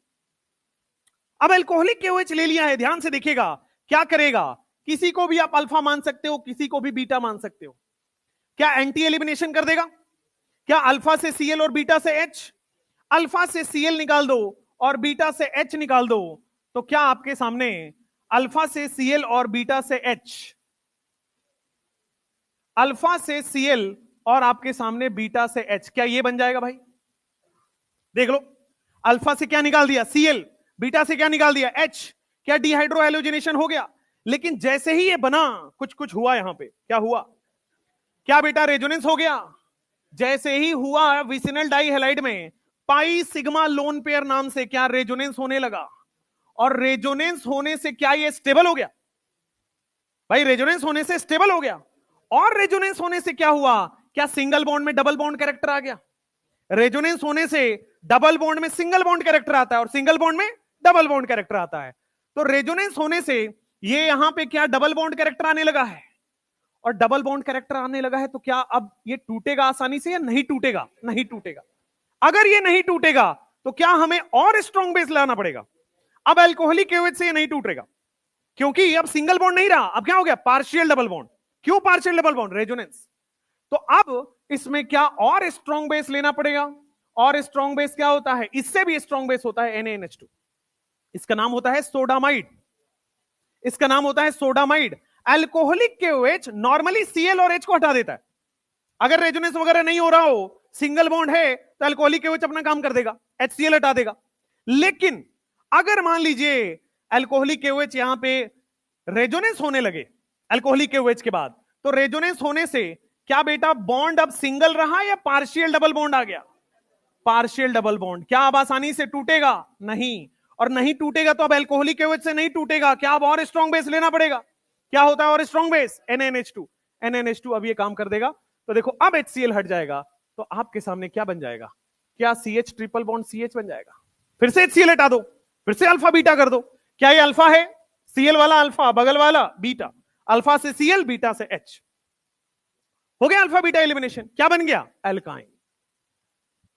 अब अल्कोहलिक KOH ले लिया है, ध्यान से देखिएगा क्या करेगा। किसी को भी आप अल्फा मान सकते हो, किसी को भी बीटा मान सकते हो। क्या एंटी एलिमिनेशन कर देगा? क्या अल्फा से Cl और बीटा से H, अल्फा से Cl निकाल दो और बीटा से H निकाल दो, तो क्या आपके सामने अल्फा से Cl और बीटा से H, अल्फा से Cl और आपके सामने बीटा से H, क्या ये बन जाएगा भाई? देख लो, अल्फा से क्या निकाल दिया? Cl, बीटा से क्या निकाल दिया? H। क्या डिहाइड्रोहेलोजिनेशन हो गया? लेकिन जैसे ही ये बना, कुछ कुछ हुआ यहां पे। क्या हुआ? क्या बेटा रेजोनेंस हो गया? जैसे ही हुआ, विसिनल डाइहैलाइड में पाई सिग्मा लोन पेयर नाम से क्या रेजोनेंस होने लगा, और रेजोनेंस होने से क्या ये स्टेबल हो गया? भाई रेजोनेंस होने से स्टेबल हो गया। और रेजोनेंस होने से क्या हुआ? क्या सिंगल बॉन्ड में डबल बॉन्ड कैरेक्टर आ गया? रेजोनेंस होने से डबल बॉन्ड में सिंगल बॉन्ड कैरेक्टर आता है और सिंगल बॉन्ड में डबल बॉन्ड कैरेक्टर आता है। तो रेजोनेंस होने से ये यहां पे क्या डबल बॉन्ड कैरेक्टर आने लगा है, और डबल बॉन्ड कैरेक्टर आने लगा है, तो क्या अब ये टूटेगा आसानी से या नहीं टूटेगा? नहीं टूटेगा। अगर ये नहीं टूटेगा तो क्या हमें और स्ट्रॉन्ग बेस लाना पड़ेगा? अब अल्कोहलिक KOH से ये नहीं टूटेगा, क्योंकि अब सिंगल बॉन्ड नहीं रहा, अब क्या हो गया? Partial double bond. क्यों पार्शियल डबल बॉन्ड? रेजोनेंस। तो अब इसमें क्या और स्ट्रॉन्ग बेस लेना पड़ेगा। और स्ट्रॉन्ग बेस क्या होता है? इससे भी स्ट्रॉन्ग बेस होता है NaNH2। इसका नाम होता है सोडामाइड। इसका नाम होता है sodamide. Alcoholic KOH normally Cl और H को हटा देता है। अगर रेजोनेंस वगैरह नहीं हो रहा हो, सिंगल बॉन्ड है, तो अल्कोहलिक KOH अपना काम कर देगा, HCl हटा देगा। लेकिन अगर मान लीजिए अल्कोहलिक KOH यहां पे रेजोनेंस होने लगे अल्कोहलिक KOH के बाद, तो रेजोनेंस होने से क्या बेटा बॉन्ड अब सिंगल रहा या पार्शियल डबल बॉन्ड आ गया? Partial double bond. क्या अब आसानी से टूटेगा? नहीं। और नहीं टूटेगा तो अब अल्कोहलिक KOH से नहीं टूटेगा, क्या अब और स्ट्रॉन्ग बेस लेना पड़ेगा। क्या होता है और स्ट्रॉन्ग बेस? NaNH2। NaNH2 अब ये काम कर देगा। तो देखो, अब HCl हट जाएगा, तो आपके सामने क्या बन जाएगा? क्या CH ट्रिपल बॉन्ड CH बन जाएगा। फिर से HCl हटा दो, फिर से अल्फा बीटा कर दो। क्या ये अल्फा है? Cl वाला अल्फा, बगल वाला बीटा, अल्फा से Cl, बीटा से H। हो गया अल्फा बीटा एलिमिनेशन। क्या बन गया? एल्काइन।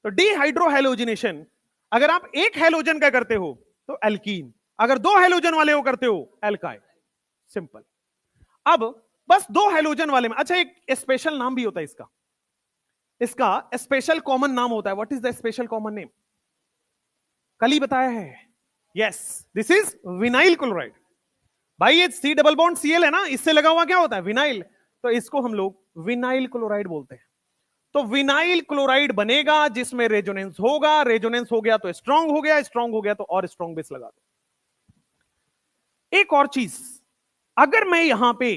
तो डिहाइड्रोहेलोजिनेशन अगर आप एक हेलोजन का करते हो तो एल्कीन, अगर दो हेलोजन वाले हो करते हो एल्काइन। सिंपल। अब बस दो हेलोजन वाले में, अच्छा एक स्पेशल नाम भी होता है इसका, इसका स्पेशल कॉमन नाम होता है। What is the special common name? कल ही बताया है। Yes, this is vinyl chloride. भाई ये C डबल बॉन्ड Cl है ना, इससे लगा हुआ क्या होता है? विनाइल। तो इसको हम लोग विनाइल क्लोराइड बोलते हैं। तो विनाइल क्लोराइड बनेगा जिसमें रेजोनेंस होगा, रेजोनेंस हो गया तो स्ट्रांग हो गया, स्ट्रांग हो गया तो और स्ट्रांग बेस लगा दो। एक और चीज, अगर मैं यहां पे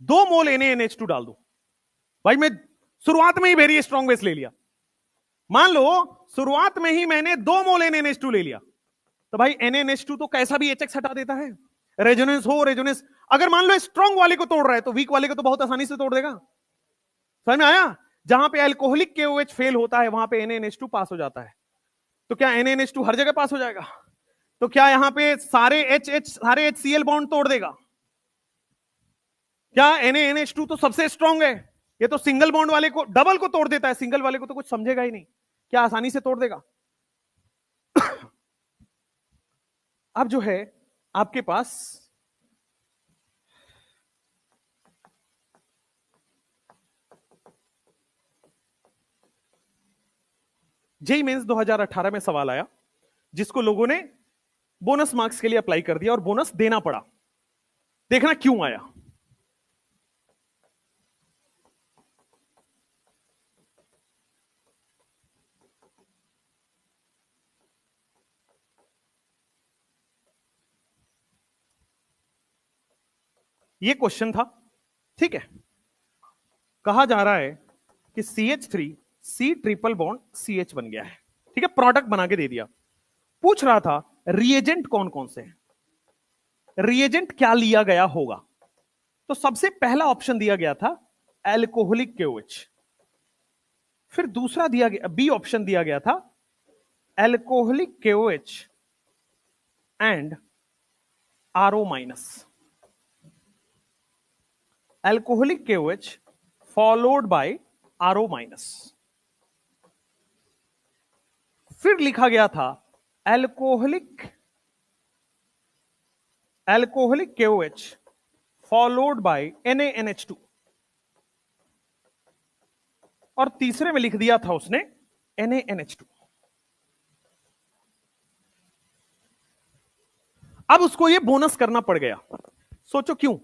2 मोल NaNH2 डाल दूं, भाई मैं शुरुआत में ही वेरी स्ट्रांग बेस ले लिया, मान लो शुरुआत में ही मैंने 2 मोल NaNH2 ले लिया, तो भाई NaNH2 तो कैसा भी HX हटा देता है, रेजोनेंस हो रेजोनेंस। अगर मान लो स्ट्रांग वाले को तोड़ रहा है तो वीक वाले को तो बहुत आसानी से तोड़ देगा। समझ में आया? जहां पे अल्कोहलिक KOH फेल होता है वहां पे NaNH2 पास हो जाता है। तो क्या NaNH2 हर जगह पास हो जाएगा? तो क्या यहां पे सारे HCl बॉन्ड तोड़ देगा? क्या NaNH2 तो सबसे स्ट्रांग है, ये तो सिंगल बॉन्ड वाले को, डबल को तोड़ देता है, सिंगल वाले को तो कुछ समझेगा ही नहीं। क्या आसानी से तोड़ देगा? अब जो है आपके पास जेईई मेंस 2018 में सवाल आया जिसको लोगों ने बोनस मार्क्स के लिए अप्लाई कर दिया और बोनस देना पड़ा। देखना क्यों आया। ये क्वेश्चन था, ठीक है। कहा जा रहा है कि CH3 C triple bond CH बन गया है, ठीक है, प्रोडक्ट बना के दे दिया। पूछ रहा था रिएजेंट कौन कौन से हैं, रिएजेंट क्या लिया गया होगा। तो सबसे पहला ऑप्शन दिया गया था अल्कोहलिक KOH। फिर दूसरा दिया गया, बी ऑप्शन दिया गया था, alcoholic KOH and RO minus. Alcoholic KOH followed by RO minus. फिर लिखा गया था alcoholic KOH followed by NaNH2। और तीसरे में लिख दिया था उसने NaNH2। अब उसको ये बोनस करना पड़ गया। सोचो क्यों?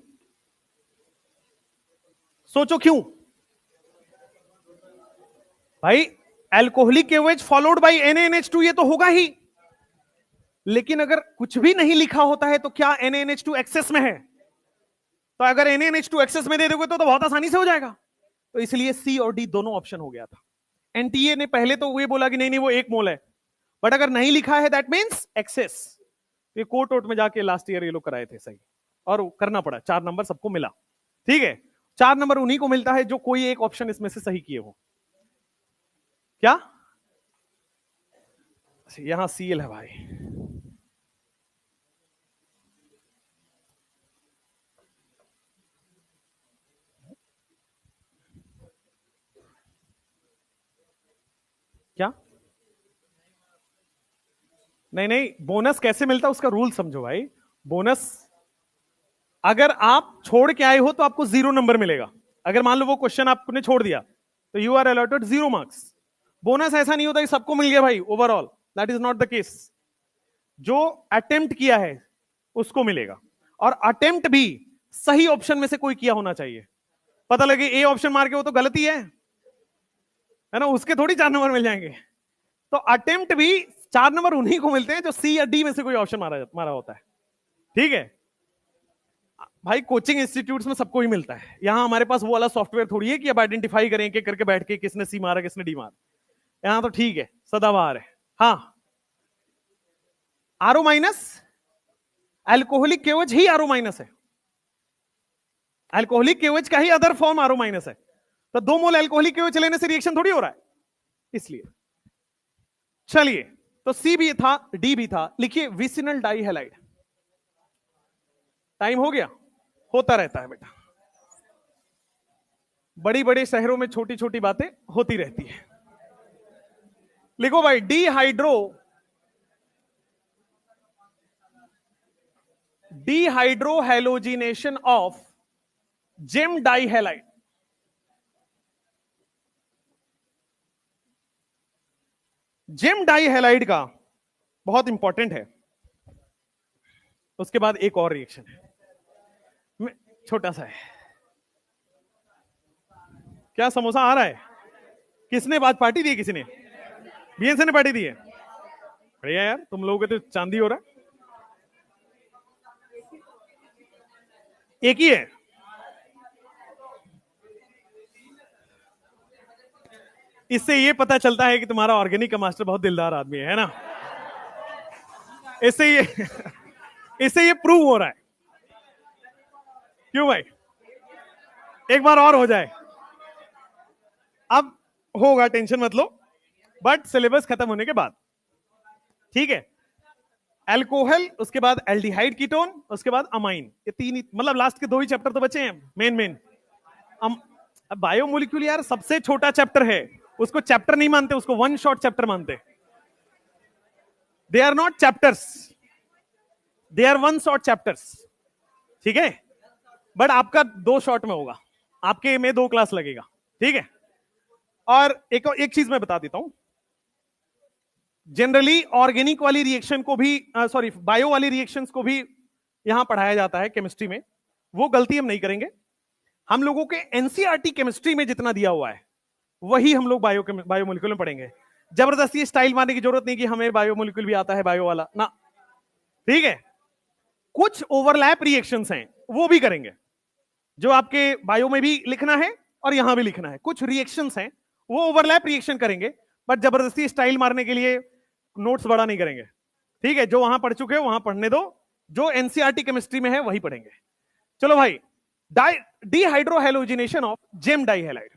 सोचो क्यों भाई? Alcoholic KOH followed by NaNH2 ये तो होगा ही, लेकिन अगर कुछ भी नहीं लिखा होता है तो क्या NaNH2 एक्सेस में है? तो अगर NaNH2 एक्सेस में दे दोगे तो बहुत आसानी से हो जाएगा। तो इसलिए C और D दोनों ऑप्शन हो गया था। NTA ने पहले तो ये बोला कि नहीं नहीं वो 1 मोल है, बट अगर नहीं लिखा है दैट मींस एक्सेस। ये कोर्ट वोट में जाके लास्ट ईयर ये लोग कराए थे सही, और करना पड़ा। 4 नंबर सबको मिला। ठीक है, 4 नंबर उन्हीं को मिलता है जो कोई एक ऑप्शन इसमें से सही किए हो। क्या यहां सीएल है भाई? क्या? नहीं नहीं, बोनस कैसे मिलता उसका रूल समझो भाई। बोनस अगर आप छोड़ के आए हो तो आपको 0 नंबर मिलेगा। अगर मान लो वो क्वेश्चन आपने छोड़ दिया तो you are allotted 0 marks. Bonus ऐसा नहीं होता कि सबको मिल गया भाई overall, that is not the case. जो अटेम्प्ट किया है उसको मिलेगा, और अटेम्प्ट भी सही ऑप्शन में से कोई किया होना चाहिए। पता लगे ए ऑप्शन मार के वो तो गलती है ना, उसके थोड़ी 4 नंबर मिल जाएंगे। तो अटेम्प्ट भी 4 नंबर उन्हीं को मिलते हैं जो सी या डी में से कोई ऑप्शन मारा होता है। ठीक है भाई, कोचिंग इंस्टीट्यूट्स में सबको ही मिलता है। यहां हमारे पास वो वाला सॉफ्टवेयर थोड़ी है कि अब आइडेंटिफाई करें कि करके बैठ के किसने सी मारा किसने डी मारा। यहां तो ठीक है, सदाबहार है। हाँ, RO माइनस, एल्कोहलिक KOH ही RO माइनस है। एल्कोहलिक KOH का ही अदर फॉर्म RO माइनस है। तो 2 मोल एल्कोहलिक KOH लेने से रिएक्शन थोड़ी हो रहा है, इसलिए। चलिए, तो सी भी था, डी भी था। लिखिए विसिनल डाइहैलाइड। टाइम हो गया? होता रहता है बेटा, बड़ी बड़े शहरों में छोटी छोटी बातें होती रहती है। लिखो भाई, डिहाइड्रोहैलोजिनेशन ऑफ जेम डाइहैलाइड। जेम डाइहैलाइड का बहुत इंपॉर्टेंट है। उसके बाद एक और रिएक्शन है, छोटा सा है। क्या समोसा आ रहा है? किसने बात पार्टी दी? किसी ने? बीएनसी ने पार्टी दी है? बढ़िया यार, तुम लोगों के तो चांदी हो रहा है। एक ही है। इससे ये पता चलता है कि तुम्हारा ऑर्गेनिक का मास्टर बहुत दिलदार आदमी है ना। इससे ये प्रूव हो रहा है। क्यों भाई? एक बार और हो जाए, अब होगा, टेंशन मत लो, बट सिलेबस खत्म होने के बाद। ठीक है, एल्कोहल, उसके बाद एल्डिहाइड कीटोन, उसके बाद अमाइन। ये 3 ही, मतलब लास्ट के 2 ही चैप्टर तो बचे हैं मेन। अब बायोमोलिक्यूल यार सबसे छोटा चैप्टर है, उसको चैप्टर नहीं मानते, उसको 1 शॉर्ट चैप्टर मानते। They are not chapters, they are 1 short chapters. ठीक है, बट आपका 2 शॉर्ट में होगा, आपके में 2 क्लास लगेगा। ठीक है, और एक चीज मैं बता देता हूं, जनरली ऑर्गेनिक वाली रिएक्शन को भी, सॉरी बायो वाली रिएक्शंस को भी यहां पढ़ाया जाता है केमिस्ट्री में। वो गलती हम नहीं करेंगे। हम लोगों के एनसीईआरटी केमिस्ट्री में जितना दिया हुआ है वही हम लोग बायोमोलिक्यूल में पढ़ेंगे। जबरदस्ती स्टाइल मारने की जरूरत नहीं कि हमें बायोमोलिक्यूल भी आता है बायो वाला ना। ठीक है, कुछ ओवरलैप रिएक्शंस हैं वो भी करेंगे, जो आपके बायो में भी लिखना है और यहां भी लिखना है। कुछ रिएक्शंस हैं वो ओवरलैप रिएक्शन करेंगे, बट जबरदस्ती स्टाइल मारने के लिए नोट्स बड़ा नहीं करेंगे। ठीक है, जो वहां पढ़ चुके हो वहां पढ़ने दो, जो एनसीईआरटी केमिस्ट्री में है वही पढ़ेंगे। चलो भाई, डिहाइड्रोहैलोजिनेशन ऑफ जेम डाइहैलाइड।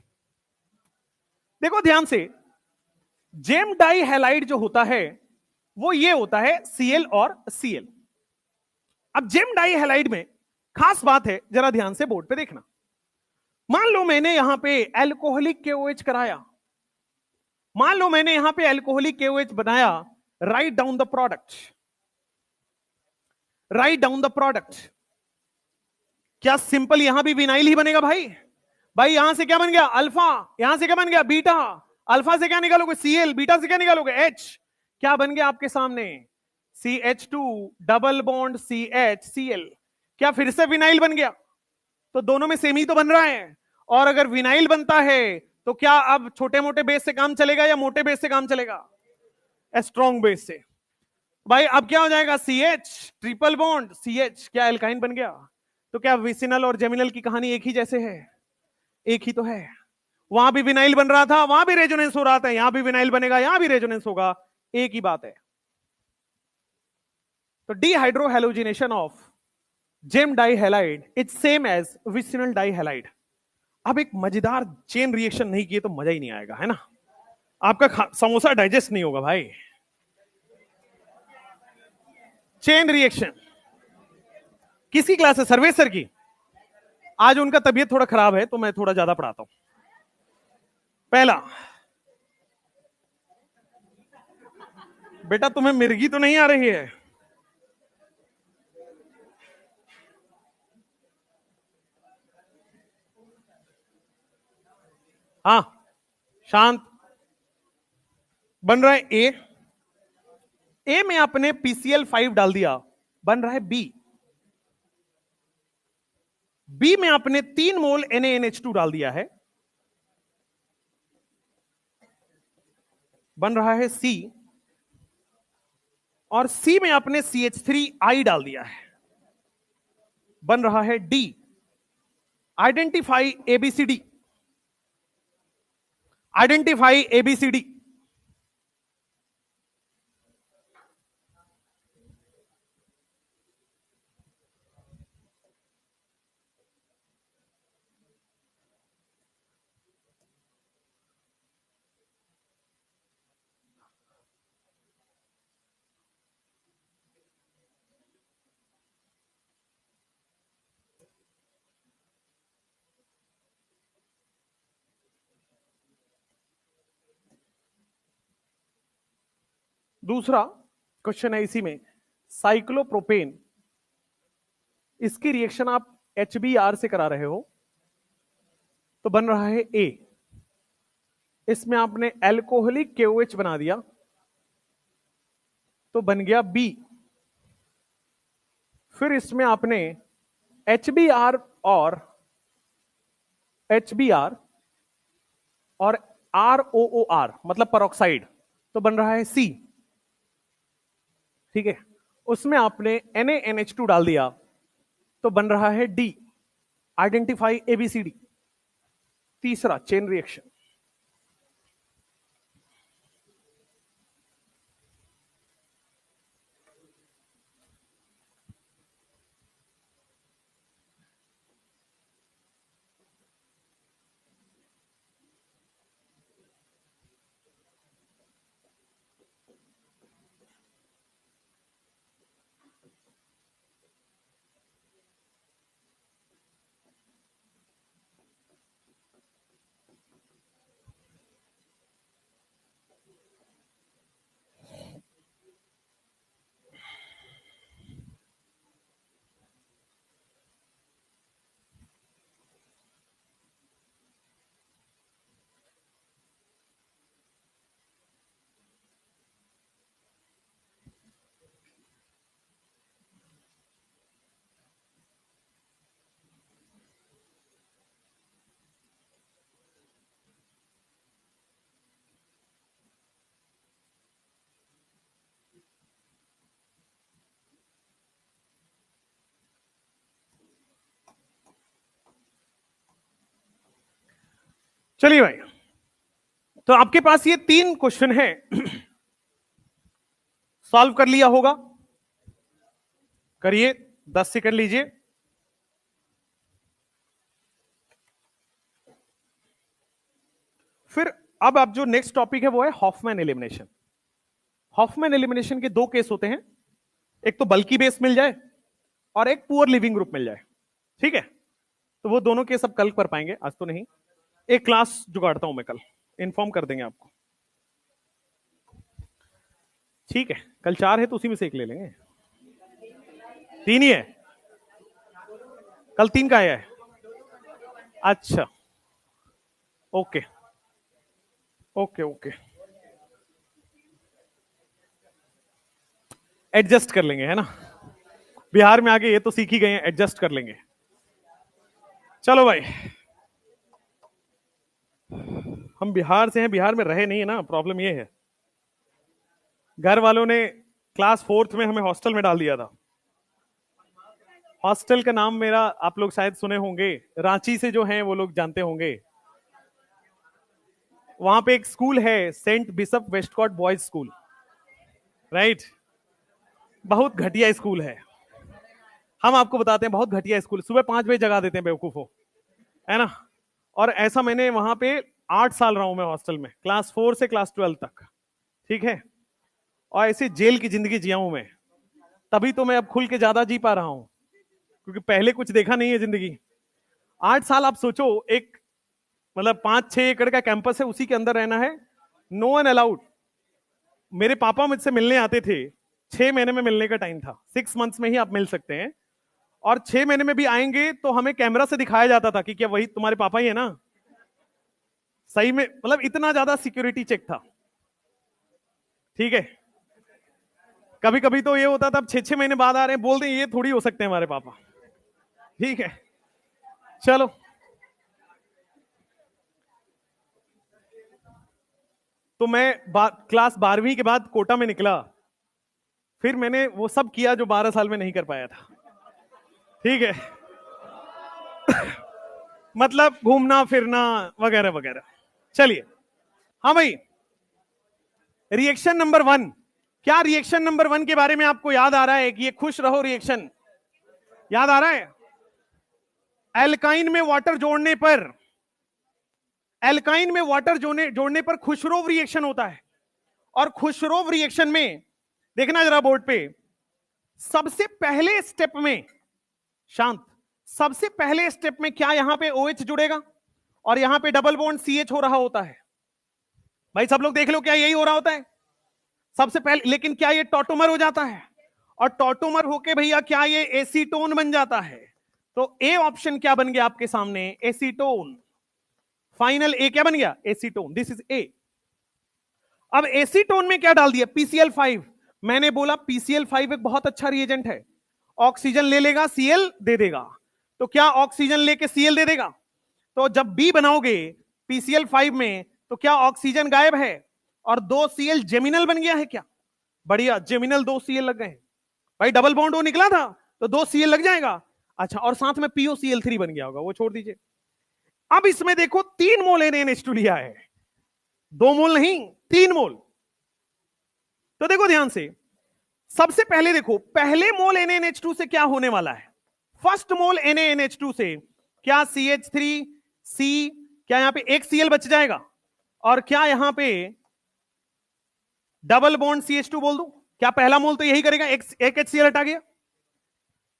देखो ध्यान से, जेम डाई हैलाइड जो होता है वो ये होता है Cl और Cl। अब जेम डाई हैलाइड में खास बात है, जरा ध्यान से बोर्ड पे देखना। मान लो मैंने यहां पे एल्कोहलिक KOH कराया, मान लो मैंने यहां पे एल्कोहलिक KOH बनाया, write down the product, write down the product. क्या सिंपल यहां भी विनाइल ही बनेगा भाई? भाई यहां से क्या बन गया अल्फा, यहां से क्या बन गया बीटा, अल्फा से क्या निकालोगे Cl, बीटा से क्या निकालोगे H, क्या बन गया आपके सामने CH2 double bond CH Cl। क्या फिर से विनाइल बन गया? तो दोनों में सेम ही तो बन रहा है। और अगर विनाइल बनता है तो क्या अब छोटे मोटे बेस से काम चलेगा या मोटे बेस से काम चलेगा? स्ट्रॉन्ग बेस से। भाई अब क्या हो जाएगा CH ट्रिपल बॉन्ड CH, क्या एल्काइन बन गया? तो क्या विसिनल और जेमिनल की कहानी एक ही जैसे है? एक ही तो है। वहां भी विनाइल बन रहा था, वहां भी रेजोनेंस हो रहा था, यहां भी विनाइल बनेगा, यहां भी रेजोनेंस होगा, एक ही बात है। तो dehydrohalogenation of gem dihalide is same as vicinal dihalide. अब एक मजेदार चेन रिएक्शन नहीं किए तो मजा ही नहीं आएगा, है ना? आपका समोसा डाइजेस्ट नहीं होगा भाई। चेन रिएक्शन किसकी क्लास है? सर्वेसर की। आज उनका तबीयत थोड़ा खराब है तो मैं थोड़ा ज्यादा पढ़ाता हूं। पहला, बेटा तुम्हें मिर्गी तो नहीं आ रही है? हाँ, शांत। बन रहा है ए में आपने PCl5 डाल दिया, बन रहा है बी में आपने 3 मोल NaNH2 डाल दिया है, बन रहा है C। और C में आपने CH3I डाल दिया है, बन रहा है D। Identify ABCD, identify ABCD। दूसरा क्वेश्चन है इसी में, साइक्लोप्रोपेन, इसकी रिएक्शन आप HBr से करा रहे हो तो बन रहा है A। इसमें आपने एल्कोहलिक KOH बना दिया तो बन गया B। फिर इसमें आपने HBr और ROOR मतलब परऑक्साइड, तो बन रहा है C। ठीक है, उसमें आपने NaNH2 डाल दिया तो बन रहा है D। Identify ABCD। तीसरा चेन रिएक्शन, चलिए भाई, तो आपके पास ये 3 क्वेश्चन है, सॉल्व कर लिया होगा, करिए, 10 सेकंड लीजिए। फिर अब आप जो नेक्स्ट टॉपिक है वो है हॉफमैन एलिमिनेशन। हॉफमैन एलिमिनेशन के दो केस होते हैं, एक तो बल्की बेस मिल जाए और एक पुअर लिविंग ग्रुप मिल जाए। ठीक है, तो वो दोनों केस अब कल कर पाएंगे, आज तो नहीं। एक क्लास जुगाड़ता हूं मैं, कल इन्फॉर्म कर देंगे आपको। ठीक है, कल 4 है तो उसी में से एक ले लेंगे। 3 ही है, कल 3 का आया है। अच्छा, ओके ओके ओके, एडजस्ट कर लेंगे, है ना। बिहार में आगे ये तो सीख ही गए हैं, एडजस्ट कर लेंगे। चलो भाई, हम बिहार से हैं, बिहार में रहे नहीं है ना, प्रॉब्लम ये है। घर वालों ने क्लास 4th में हमें हॉस्टल में डाल दिया था। हॉस्टल का नाम मेरा आप लोग शायद सुने होंगे, रांची से जो हैं वो लोग जानते होंगे। वहां पे एक स्कूल है, Saint Bishop Westcott Boys School, right. बहुत घटिया स्कूल है, हम आपको बताते हैं, बहुत घटिया स्कूल। सुबह 5 बजे जगा देते हैं बेवकूफों, है ना। और ऐसा मैंने वहां पे 8 साल रहा हूं मैं हॉस्टल में, क्लास 4 से क्लास 12 तक। ठीक है, और ऐसे जेल की जिंदगी जिया हूं मैं, तभी तो मैं अब खुल के ज्यादा जी पा रहा हूं, क्योंकि पहले कुछ देखा नहीं है जिंदगी। 8 साल आप सोचो, एक मतलब 5-6 एकड़ का कैंपस है, उसी के अंदर रहना है, नो वन अलाउड। मेरे पापा मुझसे मिलने आते थे, 6 महीने में मिलने का टाइम था, 6 मंथ्स में ही आप मिल सकते हैं। और 6 महीने में भी आएंगे तो हमें कैमरा से दिखाया जाता था कि क्या वही तुम्हारे पापा ही है ना। सही में, मतलब इतना ज्यादा सिक्योरिटी चेक था। ठीक है, कभी कभी तो ये होता था, अब 6-6 महीने बाद आ रहे हैं, बोल दें ये थोड़ी हो सकते हैं हमारे पापा। ठीक है, चलो। तो मैं क्लास 12वीं के बाद कोटा में निकला, फिर मैंने वो सब किया जो 12 साल में नहीं कर पाया था। ठीक है, मतलब घूमना फिरना वगैरह वगैरह। चलिए, हाँ भाई, रिएक्शन नंबर 1, क्या रिएक्शन नंबर 1 के बारे में आपको याद आ रहा है कि ये खुश रहो रिएक्शन याद आ रहा है? एल्काइन में वाटर जोड़ने पर, एल्काइन में वाटर जोड़ने पर खुशरोव रिएक्शन होता है। और खुशरोव रिएक्शन में देखना जरा बोर्ड पे, सबसे पहले स्टेप में, शांत, सबसे पहले स्टेप में क्या यहां पे OH जुड़ेगा और यहां पे डबल बॉन्ड CH हो रहा होता है। भाई सब लोग देख लो, क्या यही हो रहा होता है सबसे पहले? लेकिन क्या ये टॉटोमर हो जाता है? और टॉटोमर होके भैया क्या ये एसीटोन बन जाता है? तो ए ऑप्शन क्या बन गया आपके सामने? एसीटोन। फाइनल ए क्या बन गया? एसीटोन। This is a. अब एसीटोन में क्या डाल दिया? PCl5। मैंने बोला PCl5 एक बहुत अच्छा रिएजेंट है, ऑक्सीजन ले लेगा, Cl दे देगा। तो क्या ऑक्सीजन लेके Cl दे देगा? तो जब बी बनाओगे PCl5 में, तो क्या ऑक्सीजन गायब है और 2 Cl जेमिनल बन गया है क्या? बढ़िया, जेमिनल 2 Cl लग गए। भाई डबल बॉन्ड वो निकला था तो 2 Cl लग जाएगा। अच्छा, और साथ में POCl3 बन गया होगा, वो छोड़ दीजिए। अब इसमें देखो 3 मोल NaNH2 लिया है, 2 मोल नहीं, 3 मोल। तो देखो ध्यान से, सबसे पहले देखो, पहले मोल NaNH2 से क्या होने वाला है? फर्स्ट मोल NaNH2 से क्या CH3C, क्या यहां पे एक Cl बच जाएगा और क्या यहां पे डबल बॉन्ड CH2 बोल दूं? क्या पहला मोल तो यही करेगा, एक HCl हटा गया।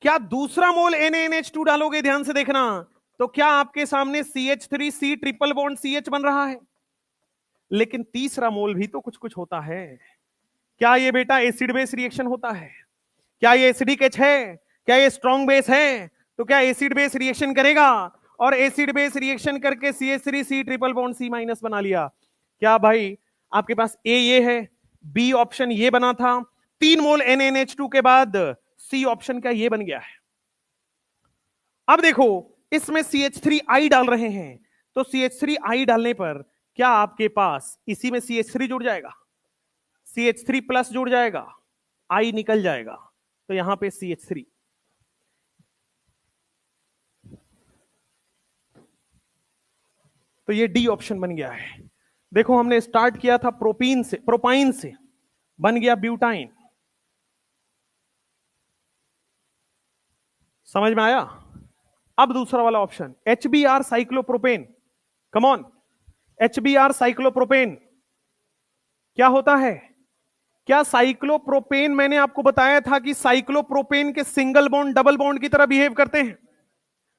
क्या दूसरा मोल NaNH2 डालोगे, ध्यान से देखना, तो क्या आपके सामने CH3C ट्रिपल बॉन्ड CH बन रहा है? लेकिन तीसरा मोल भी तो कुछ कुछ होता है। क्या ये बेटा एसिड बेस रिएक्शन होता है? क्या ये एसिडिक H है? क्या ये स्ट्रॉन्ग बेस है? तो क्या एसिड बेस रिएक्शन करेगा और एसिड बेस रिएक्शन करके CH3C ट्रिपल बॉन्ड C- बना लिया? क्या भाई आपके पास ए ये है, बी ऑप्शन ये बना था, 3 मोल NaNH2 के बाद सी ऑप्शन का ये बन गया है। अब देखो, इसमें CH3I डाल रहे हैं, तो CH3I डालने पर क्या आपके पास इसी में CH3 जुड़ जाएगा, CH3 प्लस जुड़ जाएगा, I निकल जाएगा, तो यहां पे CH3। तो ये डी ऑप्शन बन गया है। देखो हमने स्टार्ट किया था प्रोपीन से, प्रोपाइन से, बन गया ब्यूटाइन। समझ में आया? अब दूसरा वाला option HBr cyclopropane, come on, HBr cyclopropane क्या होता है? क्या साइक्लोप्रोपेन, मैंने आपको बताया था कि साइक्लोप्रोपेन के सिंगल बॉन्ड डबल बॉन्ड की तरह बिहेव करते हैं।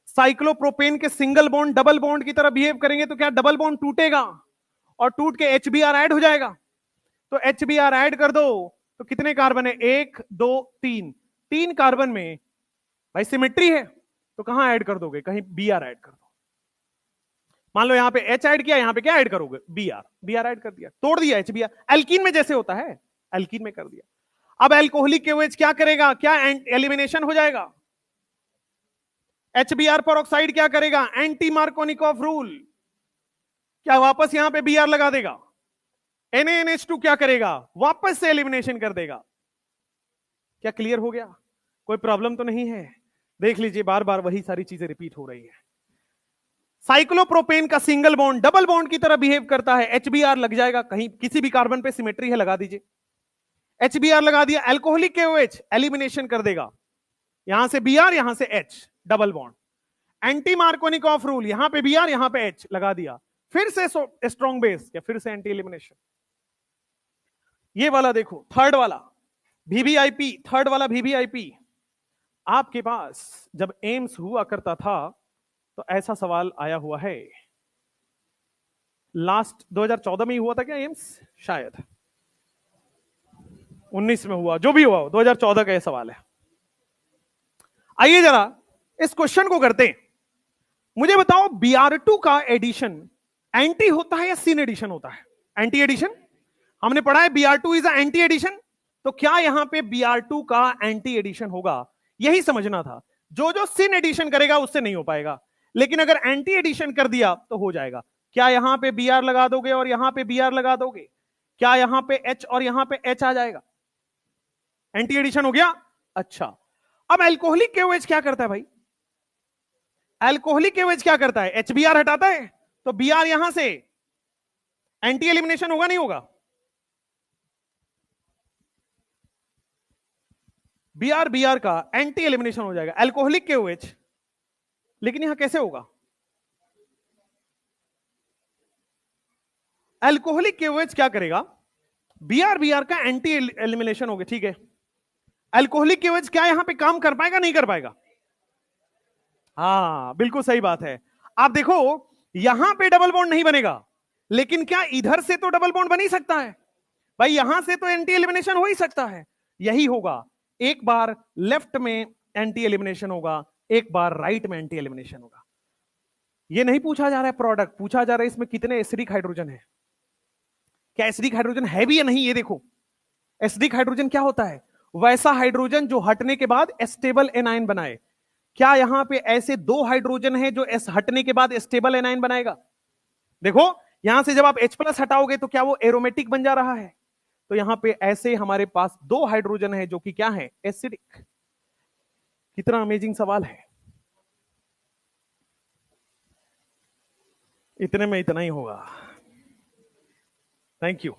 साइक्लोप्रोपेन के सिंगल बॉन्ड डबल बॉन्ड की तरह बिहेव करेंगे तो क्या डबल बॉन्ड टूटेगा और टूट के HBr ऐड हो जाएगा। तो HBr ऐड कर दो तो कितने कार्बन है? 1 2 3, 3 कार्बन में भाई सिमेट्री है, तो कहां ऐड कर दोगे? कहीं Br ऐड कर दो। मान लो यहां पे H ऐड किया, यहां पे क्या ऐड करोगे? Br ऐड कर दिया, तोड़ दिया HBr। एल्कीन में जैसे होता है, एल्कीन में कर दिया। अब एल्कोहलिक KOH क्या करेगा? क्या एलिमिनेशन हो जाएगा? HBr पेरोक्साइड क्या करेगा? एंटी मार्कोनिकॉफ रूल, क्या वापस यहां पे Br लगा देगा? NaNH2 क्या करेगा? वापस से एलिमिनेशन कर देगा। क्या क्लियर हो गया? कोई प्रॉब्लम तो नहीं है? देख लीजिए, बार बार वही सारी चीजें रिपीट हो रही है। साइक्लोप्रोपेन का सिंगल बॉन्ड डबल बॉन्ड की तरह बिहेव करता है। HBr लग जाएगा, कहीं किसी भी कार्बन पे सिमेट्री है, लगा दीजिए। HBr लगा दिया, एल्कोहलिक KOH एलिमिनेशन कर देगा, यहां से Br यहां से H, double bond. Anti Markovnikov rule, यहां पे Br यहां पे H लगा दिया, फिर से स्ट्रॉन्ग बेस या फिर से एंटी एलिमिनेशन। ये वाला देखो, थर्ड वाला VVIP, थर्ड वाला VVIP। आपके पास जब एम्स हुआ करता था तो ऐसा सवाल आया हुआ है। लास्ट 2014 में ही हुआ था क्या एम्स? शायद 19 में हुआ, जो भी हुआ 2014 का यह सवाल है। आइए जरा इस क्वेश्चन को करते हैं। मुझे बताओ Br2 का एडिशन एंटी होता है या सिन एडिशन होता है? एंटी एडिशन हमने पढ़ा है, Br2 इज एंटी एडिशन। तो क्या यहां पे Br2 का एंटी एडिशन होगा? यही समझना था। जो जो सिन एडिशन करेगा उससे नहीं हो पाएगा, लेकिन अगर एंटी एडिशन कर दिया तो हो जाएगा। क्या यहां पे Br लगा दोगे और यहां पे Br लगा दोगे? क्या यहां पे H और यहां पे H आ जाएगा? एंटी एडिशन हो गया। अच्छा, अब एल्कोहलिक KOH क्या करता है भाई? एल्कोहलिक KOH क्या करता है? HBr हटाता है, तो Br यहां से एंटी एलिमिनेशन होगा नहीं होगा? Br का एंटी एलिमिनेशन हो जाएगा, एल्कोहलिक KOH। लेकिन यहां कैसे होगा? एल्कोहलिक KOH क्या करेगा? Br का एंटी एलिमिनेशन हो गया, ठीक है। एल्कोहलिक KOH क्या यहां पे काम कर पाएगा नहीं कर पाएगा? हाँ बिल्कुल सही बात है। आप देखो यहां पे डबल बॉन्ड नहीं बनेगा, लेकिन क्या इधर से तो डबल बॉन्ड बन ही सकता है भाई, यहां से तो एंटी एलिमिनेशन हो ही सकता है। यही होगा, एक बार लेफ्ट में एंटी एलिमिनेशन होगा, एक बार राइट में एंटी एलिमिनेशन होगा। ये नहीं पूछा जा रहा है प्रोडक्ट, पूछा जा रहा है इसमें कितने एसिडिक हाइड्रोजन है। क्या एसिडिक हाइड्रोजन है भी या नहीं? ये देखो, एसिडिक हाइड्रोजन क्या होता है? वैसा हाइड्रोजन जो हटने के बाद स्टेबल एनायन बनाए। क्या यहां पे ऐसे दो हाइड्रोजन है जो एस हटने के बाद स्टेबल एनायन बनाएगा? देखो यहां से जब आप H+ हटाओगे तो क्या वो एरोमेटिक बन जा रहा है? तो यहां पे ऐसे हमारे पास दो हाइड्रोजन है जो कि क्या है? एसिडिक। कितना अमेजिंग सवाल है। इतने में इतना ही होगा। Thank you.